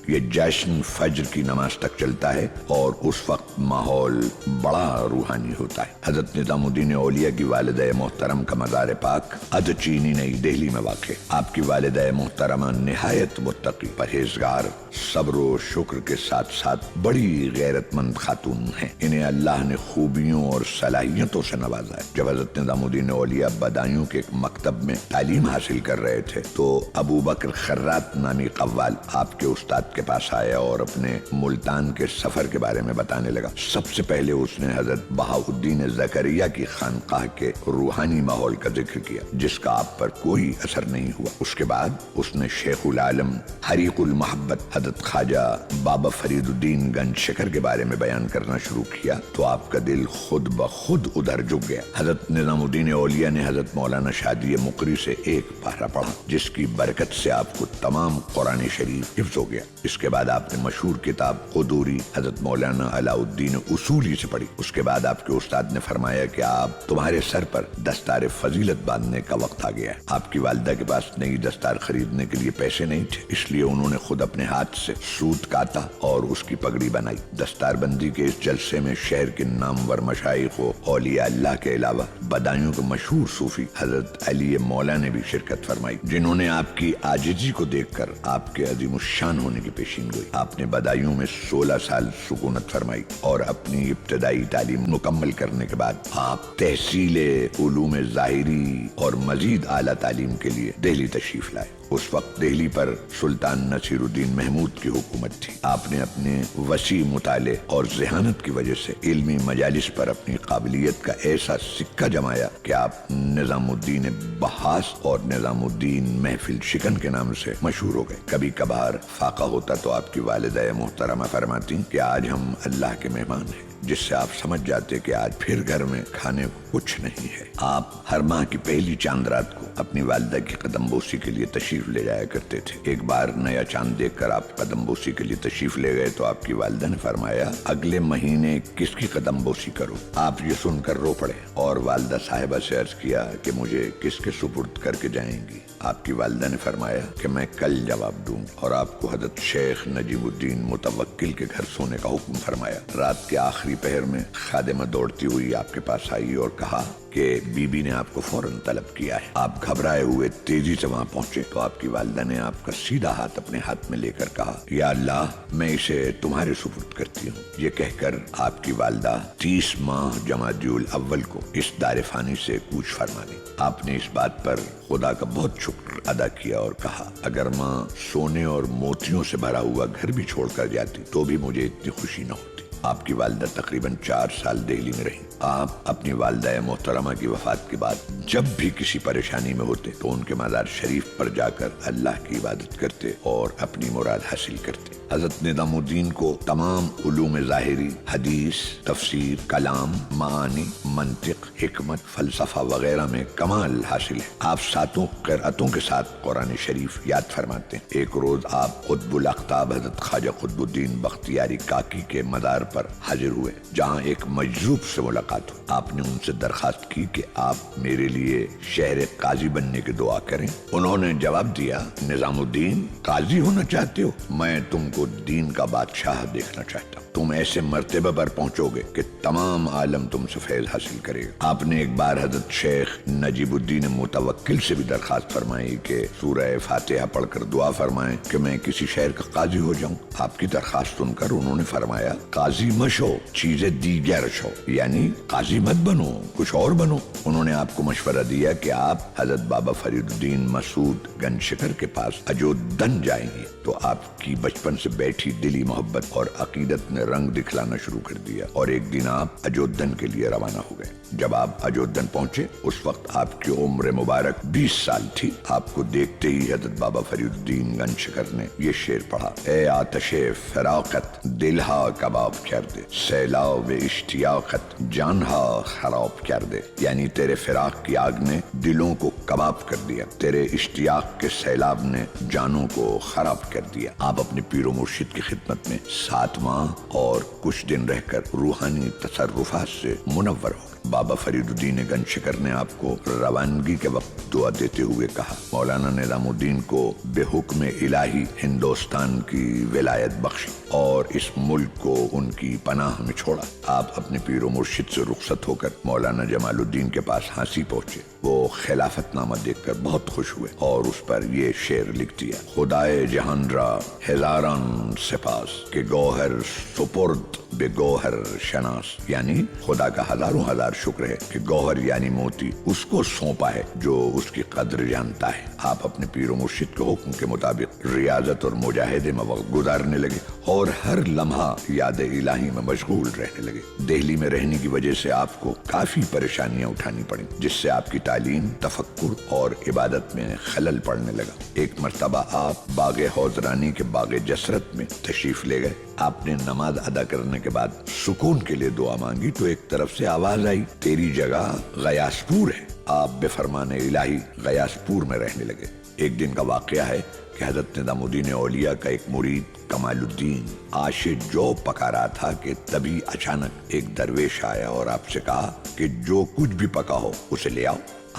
یہ جشن فجر کی نماز تک چلتا ہے اور اس وقت ماحول بڑا روحانی ہوتا ہے۔ حضرت نظام الدین اولیاء کی والدہ محترم کا مزار پاک ادچینی نئی دہلی میں واقع. آپ کی والدہ محترمہ نہایت متقی، پرہیزگار، صبر و شکر کے ساتھ ساتھ بڑی غیرت مند خاتون ہیں. انہیں اللہ نے خوبیوں اور صلاحیتوں سے نوازا ہے. جب حضرت نظام الدین اولیاء بدایوں کے ایک مکتب میں تعلیم حاصل کر رہے تھے تو ابو بکر خرات نامی قوال آپ کے استاد کے پاس آیا اور اپنے ملتان کے سفر کے بارے میں بتانے لگا. سب سے پہلے اس نے حضرت بہاؤالدین زکریا کی خانقاہ کے روحانی ماحول کا ذکر کیا جس کا آپ پر کوئی اثر نہیں ہوا. اس کے بعد اس نے شیخ العالم حریق المحبت حضرت خواجہ بابا فرید الدین گنج شکر کے بارے میں بیان کرنا شروع کیا تو آپ کا دل خود بخود ادھر جھک گیا. حضرت نظام الدین اولیاء نے حضرت مولانا شادی مقری سے ایک پارہ پڑھا جس کی برکت سے آپ کو تمام قرآن شریف حفظ ہو گیا. اس کے بعد آپ نے مشہور کتاب قدوری حضرت مولانا علاء الدین اصولی سے پڑھی. اس کے بعد آپ کے استاد نے فرمایا کہ آپ تمہارے سر پر دستار فضیلت باندھنے کا وقت آ گیا ہے. آپ کی والدہ کے پاس نئی دستار خریدنے کے لیے پیسے نہیں تھے، اس لیے انہوں نے خود اپنے ہاتھ سے سوت کاتا اور اس کی پگڑی بنائی. دستار بندی کے اس جلسے میں شہر کے نامور مشائخ و اولیاء اللہ کے علاوہ بدایوں کے مشہور صوفی حضرت علی مولا نے بھی شرکت فرمائی جنہوں نے آپ کی عاجزی کو دیکھ کر آپ کے عظیم الشان ہونے کی پیشین گوئی. آپ نے بدایوں میں 16 سال سکونت فرمائی اور اپنی ابتدائی تعلیم مکمل کرنے کے بعد آپ تحصیل علوم ظاہری اور مزید اعلیٰ تعلیم کے لیے دہلی تشریف لائے. اس وقت دہلی پر سلطان نصیر الدین محمود کی حکومت تھی. آپ نے اپنے وسیع مطالعے اور ذہانت کی وجہ سے علمی مجالس پر اپنی قابلیت کا ایسا سکہ جمایا کہ آپ نظام الدین بحاس اور نظام الدین محفل شکن کے نام سے مشہور ہو گئے. کبھی کبھار فاقہ ہوتا تو آپ کی والدہ محترمہ فرماتی کہ آج ہم اللہ کے مہمان ہیں، جس سے آپ سمجھ جاتے کہ آج پھر گھر میں کھانے کو کچھ نہیں ہے. آپ ہر ماہ کی پہلی چاند رات کو اپنی والدہ کی قدم بوسی کے لیے تشریف لے جایا کرتے تھے. ایک بار نیا چاند دیکھ کر آپ قدم بوسی کے لیے تشریف لے گئے تو آپ کی والدہ نے فرمایا اگلے مہینے کس کی قدم بوسی کرو. آپ یہ سن کر رو پڑے اور والدہ صاحبہ سے عرض کیا کہ مجھے کس کے سپرد کر کے جائیں گی. آپ کی والدہ نے فرمایا کہ میں کل جواب دوں اور آپ کو حضرت شیخ نجیب الدین متوکل کے گھر سونے کا حکم فرمایا. رات کے آخری پہر میں خادمہ دوڑتی ہوئی آپ کے پاس آئی اور کہا کہ بی بی نے آپ کو فوراً طلب کیا ہے. آپ گھبرائے ہوئے تیزی سے وہاں پہنچے تو آپ کی والدہ نے آپ کا سیدھا ہاتھ اپنے ہاتھ میں لے کر کہا یا اللہ میں اسے تمہارے سپرد کرتی ہوں. یہ کہہ کر آپ کی والدہ 30 ماہ جمادی الاول کو اس دار فانی سے کوچ فرما گئی. آپ نے اس بات پر خدا کا بہت شکر ادا کیا اور کہا اگر ماں سونے اور موتیوں سے بھرا ہوا گھر بھی چھوڑ کر جاتی تو بھی مجھے اتنی خوشی نہ ہوتی. آپ کی والدہ تقریباً 4 سال دہلی میں رہی. آپ اپنی والدہ محترمہ کی وفات کے بعد جب بھی کسی پریشانی میں ہوتے تو ان کے مزار شریف پر جا کر اللہ کی عبادت کرتے اور اپنی مراد حاصل کرتے. حضرت نظام الدین کو تمام علوم ظاہری، حدیث، تفسیر، کلام، معانی، منطق، حکمت، فلسفہ وغیرہ میں کمال حاصل ہے. آپ 7 قرأتوں کے ساتھ قرآن شریف یاد فرماتے ہیں. ایک روز آپ قطب الاقطاب حضرت خواجہ قطب الدین بختیاری کاکی کے مزار پر حاضر ہوئے جہاں ایک مجذوب سے ملاقات ہوئی. آپ نے ان سے درخواست کی کہ آپ میرے لیے شہر قاضی بننے کی دعا کریں. انہوں نے جواب دیا نظام الدین قاضی ہونا چاہتے ہو؟ میں تم کو دین کا بادشاہ دیکھنا چاہتا ہوں. تم ایسے مرتبہ پر پہنچو گے کہ تمام عالم تم سے فیض حاصل کرے گا. آپ نے ایک بار حضرت شیخ نجیب الدین متوکل سے بھی درخواست فرمائی کہ سورہ فاتحہ پڑھ کر دعا فرمائیں کہ میں کسی شہر کا قاضی ہو جاؤں. آپ کی درخواست سن کر انہوں نے فرمایا قاضی مشو چیزیں دیگر شو، یعنی قاضی مت بنو، کچھ اور بنو. انہوں نے آپ کو مشورہ دیا کہ آپ حضرت بابا فرید الدین مسعود گنج شکر کے پاس اجودن جائیں گے. تو آپ کی بچپن سے بیٹھی دلی محبت اور عقیدت نے رنگ دکھلانا شروع کر دیا اور ایک دن آپ اجودن کے لیے روانہ ہو گئے. جب آپ اجودن پہنچے اس وقت آپ کی عمر مبارک 20 سال تھی. آپ کو دیکھتے ہی حضرت بابا فرید الدین گنج شکر نے یہ شعر پڑھا اے آتش فراقت دلہا کباب کر دے، سیلاب اشتیاقت جانہا خراب کر دے. یعنی تیرے فراق کی آگ نے دلوں کو کباب کر دیا، تیرے اشتیاق کے سیلاب نے جانوں کو خراب کر دیا. آپ اپنے پیر و مرشد کی خدمت میں 7 ماہ اور کچھ دن رہ کر روحانی تصرفات سے منور ہو گئے. بابا فرید الدین گنج شکر نے آپ کو روانگی کے وقت دعا دیتے ہوئے کہا، مولانا نظام الدین کو بے حکم الہی ہندوستان کی ولایت بخشی اور اس ملک کو ان کی پناہ میں چھوڑا۔ آپ اپنے پیر و مرشد سے رخصت ہو کر مولانا جمال الدین کے پاس ہانسی پہنچے۔ وہ خلافت نامہ دیکھ کر بہت خوش ہوئے اور اس پر یہ شعر لکھ دیا: خدائے جہان را ہزاران سپاس کہ گوہر سپرد بے گوہر شناس، یعنی خدا کا ہزاروں ہزار شکر ہے کہ گوہر یعنی موتی اس کو سونپا ہے جو اس کی قدر جانتا ہے۔ آپ اپنے پیر و مرشد کے حکم کے مطابق ریاضت اور مجاہدے میں وقت گزارنے لگے اور ہر لمحہ یاد الہی میں مشغول رہنے لگے۔ دہلی میں رہنے کی وجہ سے آپ کو کافی پریشانیاں اٹھانی پڑیں، جس سے آپ کی تعلیم، تفکر اور عبادت میں خلل پڑنے لگا۔ ایک مرتبہ آپ باغ حوضرانی کے باغ جسرت میں تشریف لے گئے۔ آپ نے نماز ادا کرنے کے بعد سکون کے لیے دعا مانگی تو ایک طرف سے آواز آئی، تیری جگہ غیاث پور ہے۔ آپ بے فرمان الہی غیاث پور میں رہنے لگے۔ ایک دن کا واقعہ ہے کہ حضرت نظام الدین اولیاء کا ایک مرید کمال الدین آش جو پکا رہا تھا کہ تبھی اچانک ایک درویش آیا اور آپ سے کہا کہ جو کچھ بھی پکا ہو اسے لے آؤ۔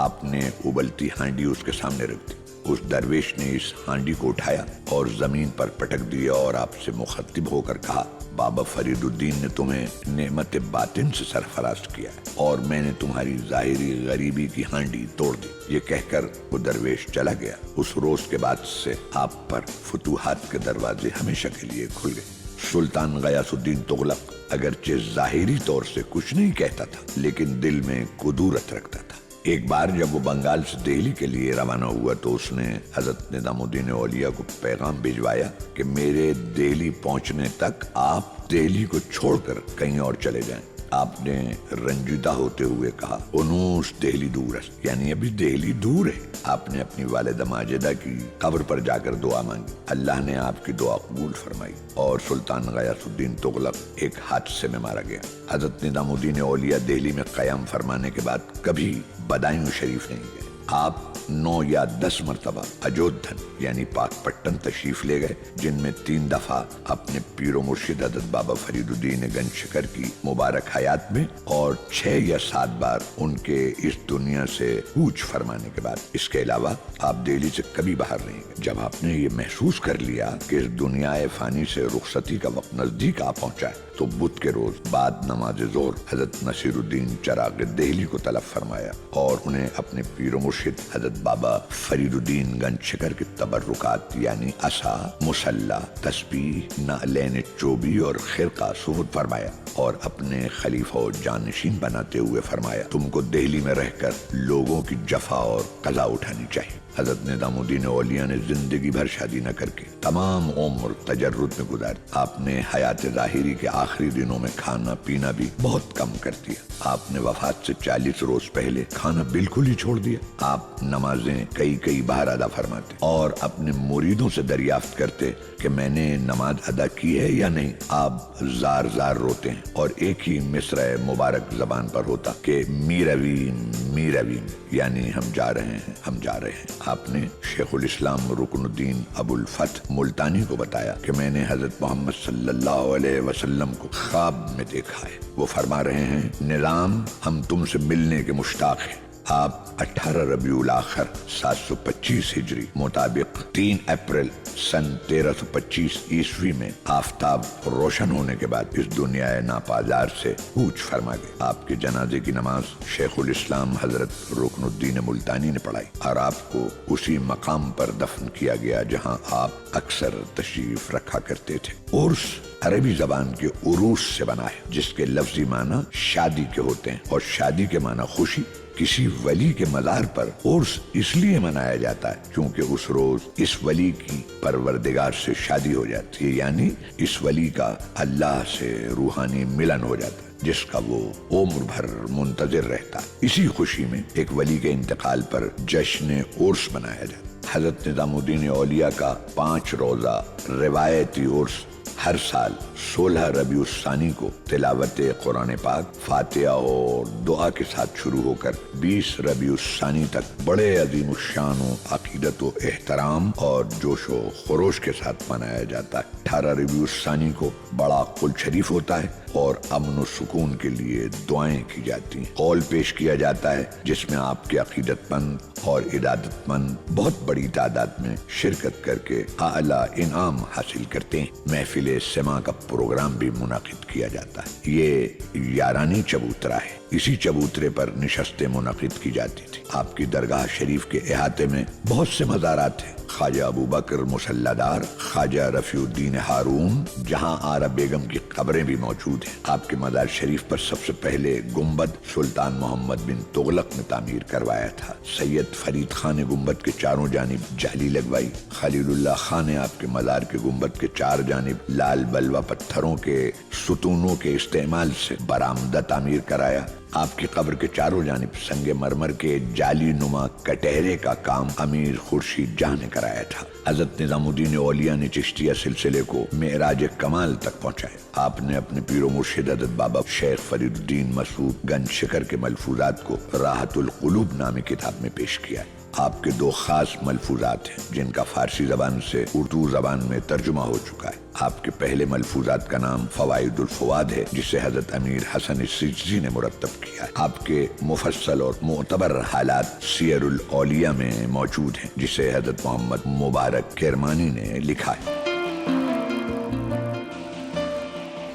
آپ نے ابلتی ہانڈی اس کے سامنے رکھ دی۔ اس درویش نے اس ہانڈی کو اٹھایا اور زمین پر پٹک دیا اور آپ سے مخاطب ہو کر کہا، بابا فرید الدین نے تمہیں نعمت باطن سے سرفراز کیا اور میں نے تمہاری ظاہری غریبی کی ہانڈی توڑ دی۔ یہ کہہ کر وہ درویش چلا گیا۔ اس روز کے بعد سے آپ پر فتوحات کے دروازے ہمیشہ کے لیے کھل گئے۔ سلطان غیاث الدین تغلق اگرچہ ظاہری طور سے کچھ نہیں کہتا تھا لیکن دل میں قدورت رکھتا تھا۔ ایک بار جب وہ بنگال سے دہلی کے لیے روانہ ہوا تو اس نے حضرت نظام الدین اولیاء کو پیغام بھجوایا کہ میرے دہلی پہنچنے تک آپ دہلی کو چھوڑ کر کہیں اور چلے جائیں۔ آپ نے رنجیدہ ہوتے ہوئے کہا، انوس دہلی دور ہے، یعنی ابھی دہلی دور ہے۔ آپ نے اپنی والدہ ماجدہ کی قبر پر جا کر دعا مانگی۔ اللہ نے آپ کی دعا قبول فرمائی اور سلطان غیاث الدین تغلق ایک حادثے میں مارا گیا۔ حضرت نظام الدین اولیاء دہلی میں قیام فرمانے کے بعد کبھی بدایوں شریف نہیں گئے۔ آپ 9 یا 10 مرتبہ اجودھن یعنی پاک پٹن تشریف لے گئے، جن میں 3 دفعہ اپنے پیر و مرشد حضرت بابا فرید الدین گنج شکر کی مبارک حیات میں اور 6 یا 7 بار ان کے اس دنیا سے کوچ فرمانے کے بعد۔ اس کے علاوہ آپ دہلی سے کبھی باہر نہیں گئے۔ جب آپ نے یہ محسوس کر لیا کہ اس دنیا فانی سے رخصتی کا وقت نزدیک آ پہنچا ہے تو بدھ کے روز بعد نماز ظہر حضرت نصیر الدین چراغ دہلی کو طلب فرمایا اور انہیں اپنے پیر و مرشد حضرت بابا فرید الدین گنج شکر کے تبرکات یعنی عصا، مصلی، تسبیح، نعلین چوبی اور خرقہ سپرد فرمایا اور اپنے خلیفہ و جانشین بناتے ہوئے فرمایا، تم کو دہلی میں رہ کر لوگوں کی جفا اور قضا اٹھانی چاہیے۔ حضرت نظام الدین اولیاء نے زندگی بھر شادی نہ کر کے تمام عمر تجرد میں گزاری۔ آپ نے حیات ظاہری کے آخری دنوں میں کھانا پینا بھی بہت کم کر دیا۔ آپ نے وفات سے 40 روز پہلے کھانا بالکل ہی چھوڑ دیا۔ آپ نمازیں کئی بار ادا فرماتے اور اپنے مریدوں سے دریافت کرتے کہ میں نے نماز ادا کی ہے یا نہیں۔ آپ زار زار روتے ہیں اور ایک ہی مصرع مبارک زبان پر ہوتا کہ میرویم میرویم، یعنی ہم جا رہے ہیں ہم جا رہے ہیں۔ آپ نے شیخ الاسلام رکن الدین ابو الفتح ملتانی کو بتایا کہ میں نے حضرت محمد صلی اللہ علیہ وسلم کو خواب میں دیکھا ہے۔ وہ فرما رہے ہیں، نظام ہم تم سے ملنے کے مشتاق ہیں۔ آپ 18 ربیع الاخر 725 ہجری مطابق 3 اپریل سن 1325 عیسوی میں آفتاب روشن ہونے کے بعد اس دنیا ناپائیدار سے کوچ فرما گئے۔ آپ کے جنازے کی نماز شیخ الاسلام حضرت رکن الدین ملتانی نے پڑھائی اور آپ کو اسی مقام پر دفن کیا گیا جہاں آپ اکثر تشریف رکھا کرتے تھے۔ عرس عربی زبان کے عروس سے بنا ہے جس کے لفظی معنی شادی کے ہوتے ہیں اور شادی کے معنی خوشی۔ کسی ولی کے مزار پر عرس اس لیے منایا جاتا ہے کیونکہ اس روز اس ولی کی پروردگار سے شادی ہو جاتی ہے، یعنی اس ولی کا اللہ سے روحانی ملن ہو جاتا ہے جس کا وہ عمر بھر منتظر رہتا ہے۔ اسی خوشی میں ایک ولی کے انتقال پر جشن عرس منایا جاتا ہے۔ حضرت نظام الدین اولیاء کا 5 روزہ روایتی عرس ہر سال 16 ربیع الثانی کو تلاوت قرآن پاک، فاتحہ اور دعا کے ساتھ شروع ہو کر 20 ربیع الثانی تک بڑے عظیم الشان و عقیدت و احترام اور جوش و خروش کے ساتھ منایا جاتا ہے۔ 18 ربیع الثانی کو بڑا قل شریف ہوتا ہے اور امن و سکون کے لیے دعائیں کی جاتی ہیں. قول پیش کیا جاتا ہے جس میں آپ کے عقیدت مند اور عبادت مند بہت بڑی تعداد میں شرکت کر کے اعلیٰ انعام حاصل کرتے ہیں. محفل سماع کا پروگرام بھی منعقد کیا جاتا ہے. یہ 11ویں چبوترا ہے. اسی چبوترے پر نشستیں منعقد کی جاتی تھی. آپ کی درگاہ شریف کے احاطے میں بہت سے مزارات ہیں. خواجہ ابو بکر مسلح دار، خواجہ رفیع الدین ہارون، جہاں آرا بیگم کی قبریں بھی موجود ہیں. آپ کے مزار شریف پر سب سے پہلے گنبد سلطان محمد بن تغلق نے تعمیر کروایا تھا. سید فرید خان نے گنبد کے چاروں جانب جالی لگوائی. خلیل اللہ خان نے آپ کے مزار کے گنبد کے چار جانب لال بلوہ پتھروں کے ستونوں کے استعمال سے برآمدہ تعمیر کرایا. آپ کی قبر کے چاروں جانب سنگ مرمر کے جالی نما کٹہرے کا کام امیر خورشید جہاں نے کرایا تھا. حضرت نظام الدین اولیاء نے چشتیہ سلسلے کو معراج کمال تک پہنچایا. آپ نے اپنے پیر و مرشد حضرت بابا شیخ فرید الدین مسعود گنج شکر کے ملفوظات کو راحت القلوب نامی کتاب میں پیش کیا ہے. آپ کے دو خاص ملفوظات ہیں جن کا فارسی زبان سے اردو زبان میں ترجمہ ہو چکا ہے. آپ کے پہلے ملفوظات کا نام فوائد الفواد ہے جسے حضرت امیر حسن السجزی نے مرتب کیا ہے. آپ کے مفصل اور معتبر حالات سیر الاولیاء میں موجود ہیں جسے حضرت محمد مبارک کرمانی نے لکھا ہے.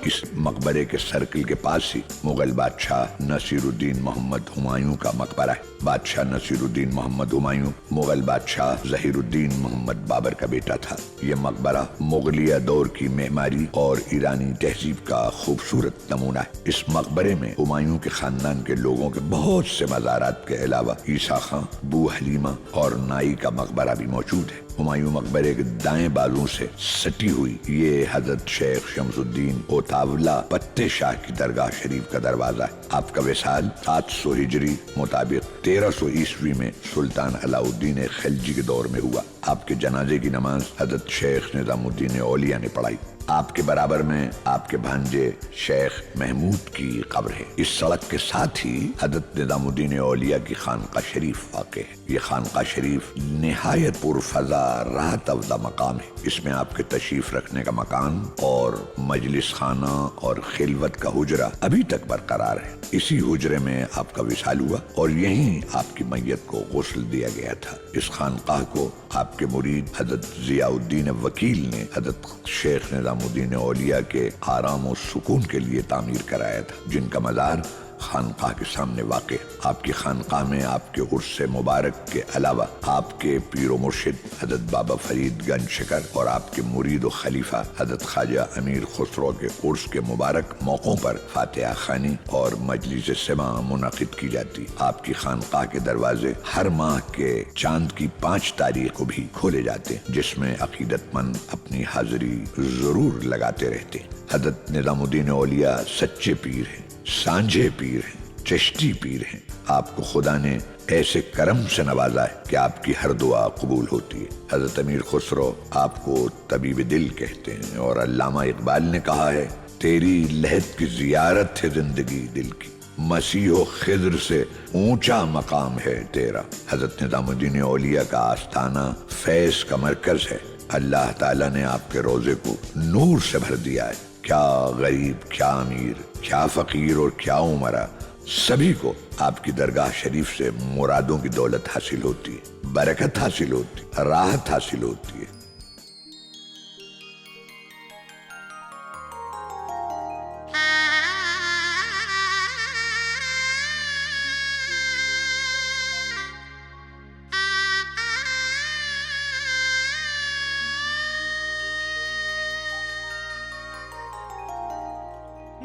اس مقبرے کے سرکل کے پاس ہی مغل بادشاہ نصیر الدین محمد ہمایوں کا مقبرہ ہے. بادشاہ نصیر الدین محمد ہمایوں مغل بادشاہ ظہیر الدین محمد بابر کا بیٹا تھا. یہ مقبرہ مغلیہ دور کی معماری اور ایرانی تہذیب کا خوبصورت نمونہ ہے. اس مقبرے میں ہمایوں کے خاندان کے لوگوں کے بہت سے مزارات کے علاوہ عیسیٰ خاں، بو حلیمہ اور نائی کا مقبرہ بھی موجود ہے. ہمایوں مقبرے کے دائیں بازو سے سٹی ہوئی یہ حضرت شیخ شمس الدین اوتاولا پتے شاہ کی درگاہ شریف کا دروازہ ہے. آپ کا وصال 800 ہجری مطابق 1300 عیسوی میں سلطان علاء الدین خلجی کے دور میں ہوا. آپ کے جنازے کی نماز حضرت شیخ نظام الدین اولیاء نے پڑھائی. آپ کے برابر میں آپ کے بھانجے شیخ محمود کی قبر ہے. اس سڑک کے ساتھ ہی حضرت نظام الدین اولیاء کی خانقاہ شریف واقع ہے. یہ خانقاہ شریف نہایت پرفضا راحت افزا مقام ہے. اس میں آپ کے تشریف رکھنے کا مکان اور مجلس خانہ اور خلوت کا حجرہ ابھی تک برقرار ہے. اسی حجرے میں آپ کا وصال ہوا اور یہیں آپ کی میت کو غسل دیا گیا تھا. اس خانقاہ کو آپ کے مرید حضرت ضیاء الدین وکیل نے حضرت شیخ نظام الدین اولیاء کے آرام و سکون کے لیے تعمیر کرایا تھا جن کا مزار خانقاہ کے سامنے واقع. آپ کی خانقاہ میں آپ کے عرس مبارک کے علاوہ آپ کے پیر و مرشد حضرت بابا فرید گنج شکر اور آپ کے مرید و خلیفہ حضرت خواجہ امیر خسرو کے عرس کے مبارک موقعوں پر فاتحہ خوانی اور مجلس سماع منعقد کی جاتی. آپ کی خانقاہ کے دروازے ہر ماہ کے چاند کی 5 تاریخ کو بھی کھولے جاتے جس میں عقیدت مند اپنی حاضری ضرور لگاتے رہتے. حضرت نظام الدین اولیاء سچے پیر ہیں، سانجھے پیر ہیں، چشتی پیر ہیں. آپ کو خدا نے ایسے کرم سے نوازا ہے کہ آپ کی ہر دعا قبول ہوتی ہے. حضرت امیر خسرو آپ کو طبیب دل کہتے ہیں اور علامہ اقبال نے کہا ہے تیری لحد کی زیارت ہے زندگی دل کی، مسیح و خضر سے اونچا مقام ہے تیرا. حضرت نظام الدین اولیاء کا آستانہ فیض کا مرکز ہے. اللہ تعالیٰ نے آپ کے روزے کو نور سے بھر دیا ہے. کیا غریب، کیا امیر، کیا فقیر اور کیا عمرہ، سبھی کو آپ کی درگاہ شریف سے مرادوں کی دولت حاصل ہوتی ہے، برکت حاصل ہوتی ہے، راحت حاصل ہوتی ہے.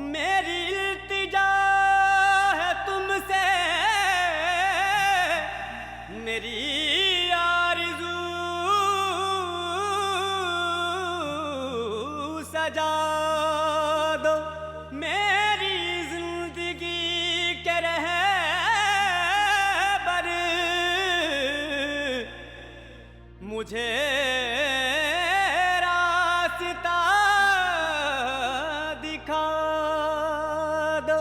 میری التجا ہے تم سے، میری آرزو سجا دو، میری زندگی کے رہبر مجھے راستہ دکھا دو.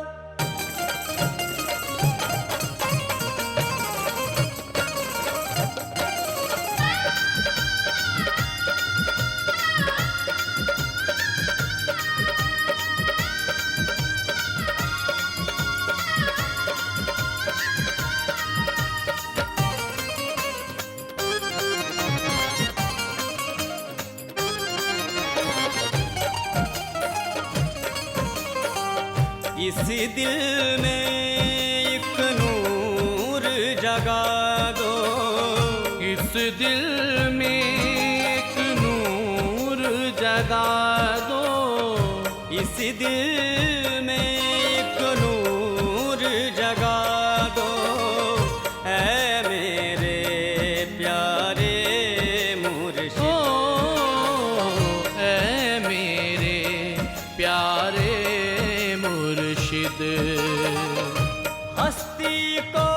اس دل میں ایک نور جگا دو، اس دل میں ایک نور جگا دو، اس دل میں ایک نور جگا دو، اے میرے پیارے مرشد، اے میرے پیارے مرشد، ہستی کو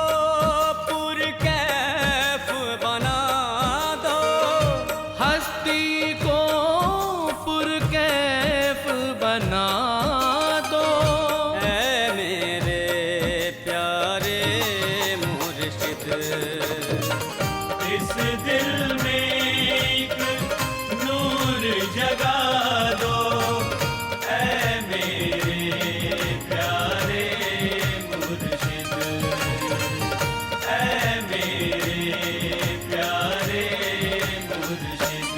پر کیف بنا دو، ہستی کو پر کیف بنا دو، اے میرے پیارے مرشد، اس دل میں ایک نور جگا دو، اے میرے پیارے مرشد، اے میرے پیارے مرشد۔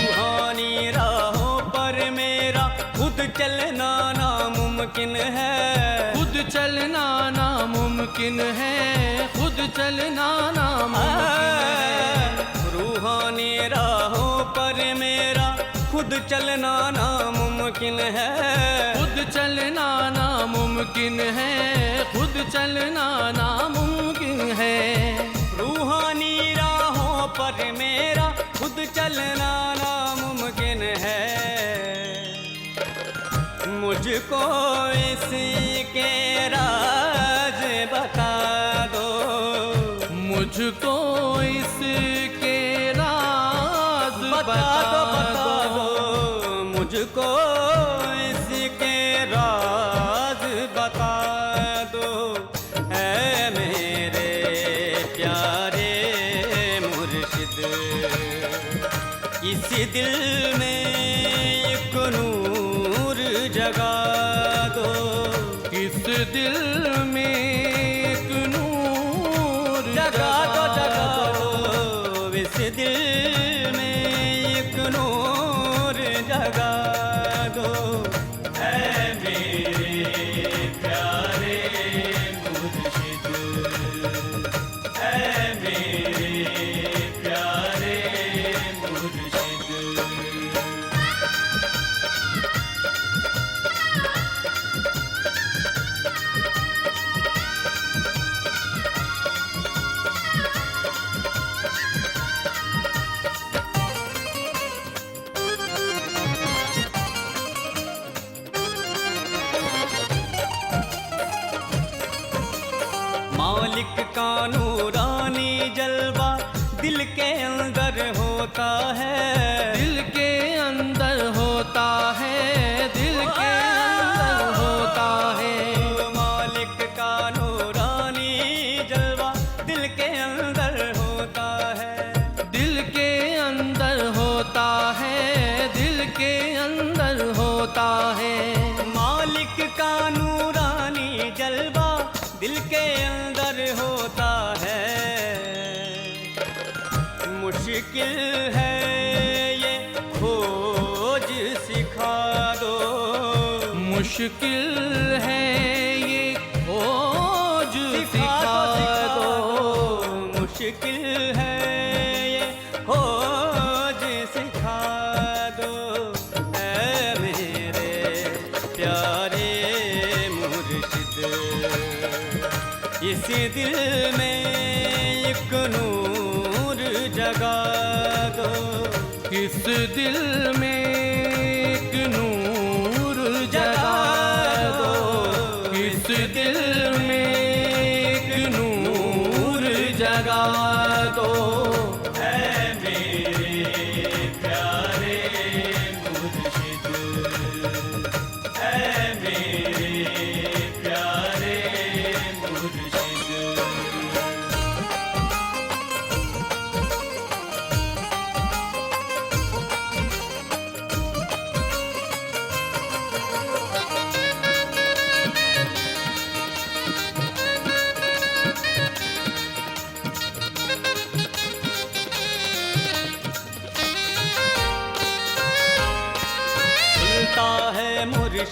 روحانی راہوں پر میرا خود چلنا ناممکن ہے، خود چلنا ناممکن ہے، خود چلنا ناممکن ہے، روحانی راہوں پر میرا خود چلنا ناممکن ہے، خود چلنا ناممکن ہے، خود چلنا ناممکن ہے، روحانی راہوں پر میرا خود چلنا ناممکن ہے، مجھ کو اس کے راز بتا دو، مجھ کو اس کے راز بتا دو، مجھ کو اس کے راز بتا دو، اے میرے پیارے مرشد، اس دل میں ایک نور جگا دو، اس دل میں ایک نور جگا دو، جگا دو، اس دل میں ایک نور جگا دو، اے میرے پیارے مرشد، اے میرے پیارے مرشد۔ مالک کا نورانی جلوہ دل کے اندر ہوتا ہے، دل کے اندر ہوتا ہے، دل کے اندر ہوتا ہے، مالک کا نورانی جلوہ دل کے اندر ہوتا ہے، دل کے اندر ہوتا ہے، دل کے اندر ہوتا ہے، مالک کا نورانی جلوہ دل کے اندر ہوتا ہے، مشکل ہے یہ کھوج سکھا دو، مشکل ہے یہ کھوج سکھا دو، مشکل ہے یہ کھوج سکھا دو، اے میرے پیارے مرشد، اس دل میں ایک نور جگا دو، اس دل میں ایک نور جگا دو، اس دل میں ایک نور جگا دو، اے میرے پیارے مرشد، اے میرے پیارے مرشد۔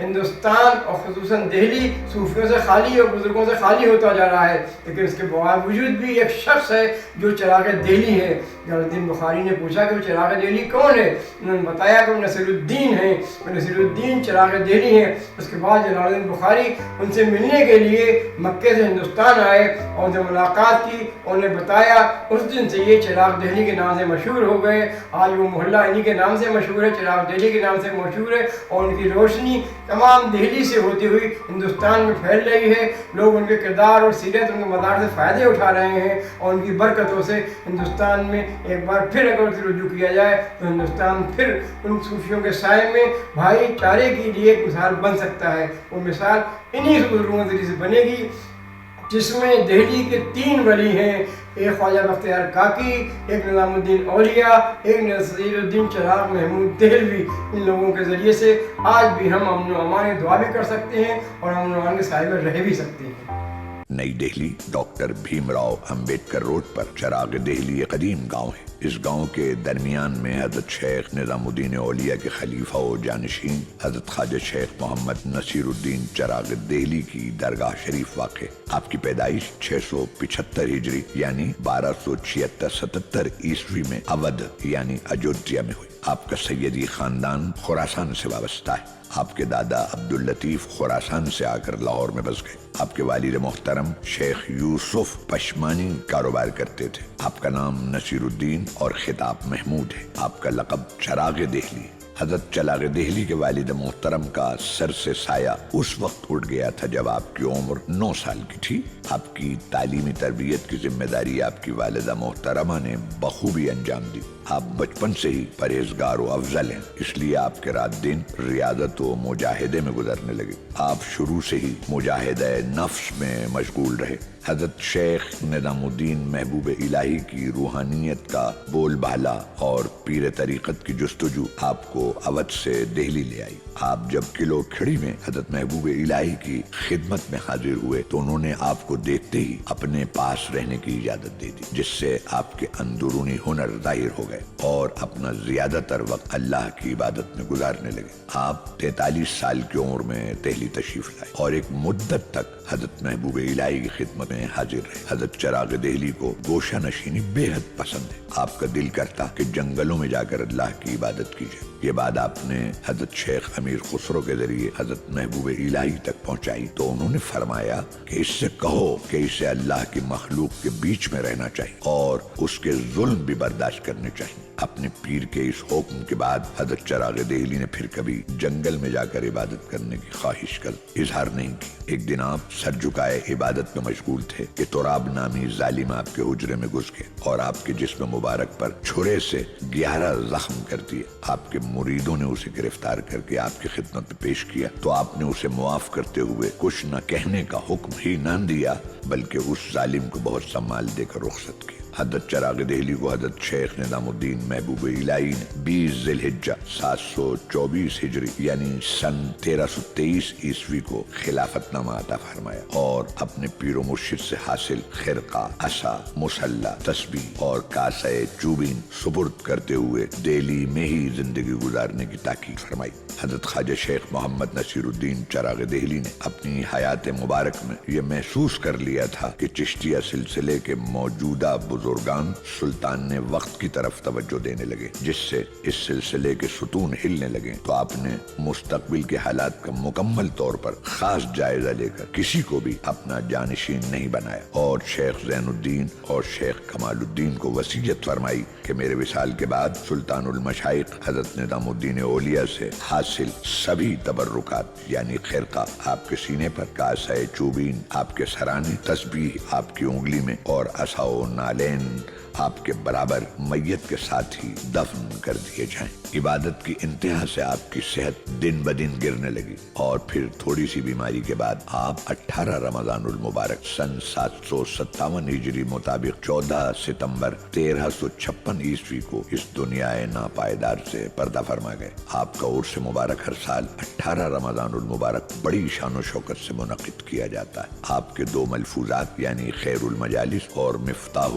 ہندوستان اور خصوصاً دہلی صوفیوں سے خالی اور بزرگوں سے خالی ہوتا جا رہا ہے، لیکن اس کے باوجود بھی ایک شخص ہے جو چراغ دہلی ہے۔ جلال الدین بخاری نے پوچھا کہ وہ چراغ دہلی کون ہے؟ انہوں نے بتایا کہ وہ نصیر الدین ہیں، وہ نصیر الدین چراغ دہلی ہیں۔ اس کے بعد جلال الدین بخاری ان سے ملنے کے لیے مکے سے ہندوستان آئے اور جب ملاقات کی انہوں نے بتایا، اس دن سے یہ چراغ دہلی کے نام سے مشہور ہو گئے۔ آج وہ محلہ انہی کے نام سے مشہور ہے، چراغ دہلی کے نام سے مشہور ہے، اور ان کی روشنی تمام دہلی سے ہوتی ہوئی ہندوستان میں پھیل رہی ہے۔ لوگ ان کے کردار اور سیرت، ان کے مدار سے فائدے اٹھا رہے ہیں، اور ان کی برکتوں سے ہندوستان میں ایک بار پھر اگر اسے رجوع کیا جائے تو ہندوستان پھر ان صوفیوں کے سائے میں بھائی چارے کے لیے ایک مثال بن سکتا ہے۔ وہ مثال انہی بزرگوں کے ذریعے سے بنے گی جس میں دہلی کے 3 ولی ہیں، ایک خواجہ بختیار کاکی، ایک نظام الدین اولیاء، ایک نصیر الدین چراغ محمود دہلوی۔ ان لوگوں کے ذریعے سے آج بھی ہم امن و امان کی دعا بھی کر سکتے ہیں اور امن و امان کے سائے میں رہ بھی سکتے ہیں۔ نئی دہلی ڈاکٹر بھیم راؤ امبیڈکر روڈ پر چراغ دہلی ایک قدیم گاؤں ہے۔ اس گاؤں کے درمیان میں حضرت شیخ نظام الدین اولیاء کے خلیفہ و جانشین حضرت خواجہ شیخ محمد نصیر الدین چراغ دہلی کی درگاہ شریف واقع۔ آپ کی پیدائش 675 ہجری یعنی 1276-77 عیسوی میں اودھ یعنی اجودھیا میں ہوئی۔ آپ کا سیدی خاندان خراسان سے وابستہ ہے۔ آپ کے دادا عبداللطیف خراسان سے آ کر لاہور میں بس گئے۔ آپ کے والد محترم شیخ یوسف پشمانی کاروبار کرتے تھے۔ آپ کا نام نصیر الدین اور خطاب محمود ہے۔ آپ کا لقب چراغ دہلی ہے۔ حضرت چراغ دہلی کے والد محترم کا سر سے سایہ اس وقت اٹھ گیا تھا جب آپ کی عمر 9 سال کی تھی۔ آپ کی تعلیمی تربیت کی ذمہ داری آپ کی والدہ محترمہ نے بخوبی انجام دی۔ آپ بچپن سے ہی پرہیزگار و افضل ہیں، اس لیے آپ کے رات دن ریاضت و مجاہدے میں گزرنے لگے۔ آپ شروع سے ہی مجاہدہ نفس میں مشغول رہے۔ حضرت شیخ نظام الدین محبوب الہی کی روحانیت کا بول بالا اور پیر طریقت کی جستجو آپ کو اودھ سے دہلی لے آئی۔ آپ جب کلو کھڑی میں حضرت محبوب الہی کی خدمت میں حاضر ہوئے تو انہوں نے آپ کو دیکھتے ہی اپنے پاس رہنے کی اجازت دے دی، جس سے آپ کے اندرونی ہنر ظاہر ہو گئے اور اپنا زیادہ تر وقت اللہ کی عبادت میں گزارنے لگے۔ آپ 43 سال کی عمر میں دہلی تشریف لائے اور ایک مدت تک حضرت محبوب الہی کی خدمت میں حاضر رہے۔ حضرت چراغ دہلی کو گوشہ نشینی بے حد پسند ہے۔ آپ کا دل کرتا کہ جنگلوں میں جا کر اللہ کی عبادت کی جائے۔ یہ بات آپ نے حضرت شیخ امیر خسرو کے ذریعے حضرت محبوب الہی تک پہنچائی تو انہوں نے فرمایا کہ اس سے کہو کہ اسے اللہ کی مخلوق کے بیچ میں رہنا چاہیے اور اس کے ظلم بھی برداشت کرنے چاہیے۔ اپنے پیر کے اس حکم کے بعد حضرت چراغ دہلی نے پھر کبھی جنگل میں جا کر عبادت کرنے کی خواہش کا اظہار نہیں کی۔ ایک دن آپ سر جھکائے عبادت میں مشغول تھے کہ تراب نامی ظالم آپ کے حجرے میں گھس گئے اور آپ کے جسم مبارک پر چھرے سے 11 زخم کر دیے۔ آپ کے مریدوں نے اسے گرفتار کر کے آپ کی خدمت میں پیش کیا تو آپ نے اسے معاف کرتے ہوئے کچھ نہ کہنے کا حکم ہی نہ دیا بلکہ اس ظالم کو بہت سا مال دے کر رخصت کیا۔ حضرت چراغ دہلی کو حضرت شیخ نظام الدین محبوب الہی نے 20 ذی الحجہ 724 ہجری یعنی سن 1323 عیسوی کو خلافت نامہ عطا فرمایا اور اپنے پیر و مرشد سے حاصل خرقہ، عصا، مسلح، تسبیح اور کاسہ چوبین سپرد کرتے ہوئے دہلی میں ہی زندگی گزارنے کی تاکید فرمائی۔ حضرت خواجہ شیخ محمد نصیر الدین چراغ دہلی نے اپنی حیات مبارک میں یہ محسوس کر لیا تھا کہ چشتیہ سلسلے کے موجودہ بزرگان سلطان نے وقت کی طرف توجہ دینے لگے، جس سے اس سلسلے کے ستون ہلنے لگے تو آپ نے مستقبل کے حالات کا مکمل طور پر خاص جائزہ لے کر کسی کو بھی اپنا جانشین نہیں بنایا اور شیخ زین الدین اور شیخ کمال الدین کو وصیت فرمائی کہ میرے وصال کے بعد سلطان المشائق حضرت نظام الدین اولیاء سے حاصل سبھی تبرکات یعنی خرقہ آپ کے سینے پر، کاسہ چوبین آپ کے سرانے، تسبیح آپ کی انگلی میں اور عصا و نالین آپ کے برابر میت کے ساتھ ہی دفن کر دیے جائیں۔ عبادت کی انتہا سے آپ کی صحت دن بدن گرنے لگی اور پھر تھوڑی سی بیماری کے بعد آپ 18 رمضان المبارک سن 757 ہجری مطابق 14 ستمبر 1356 عیسوی کو اس دنیا ناپائیدار سے پردہ فرما گئے۔ آپ کا عرس مبارک ہر سال 18 رمضان المبارک بڑی شان و شوکت سے منعقد کیا جاتا ہے۔ آپ کے 2 ملفوظات یعنی خیر المجالس اور مفتاح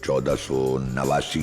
1489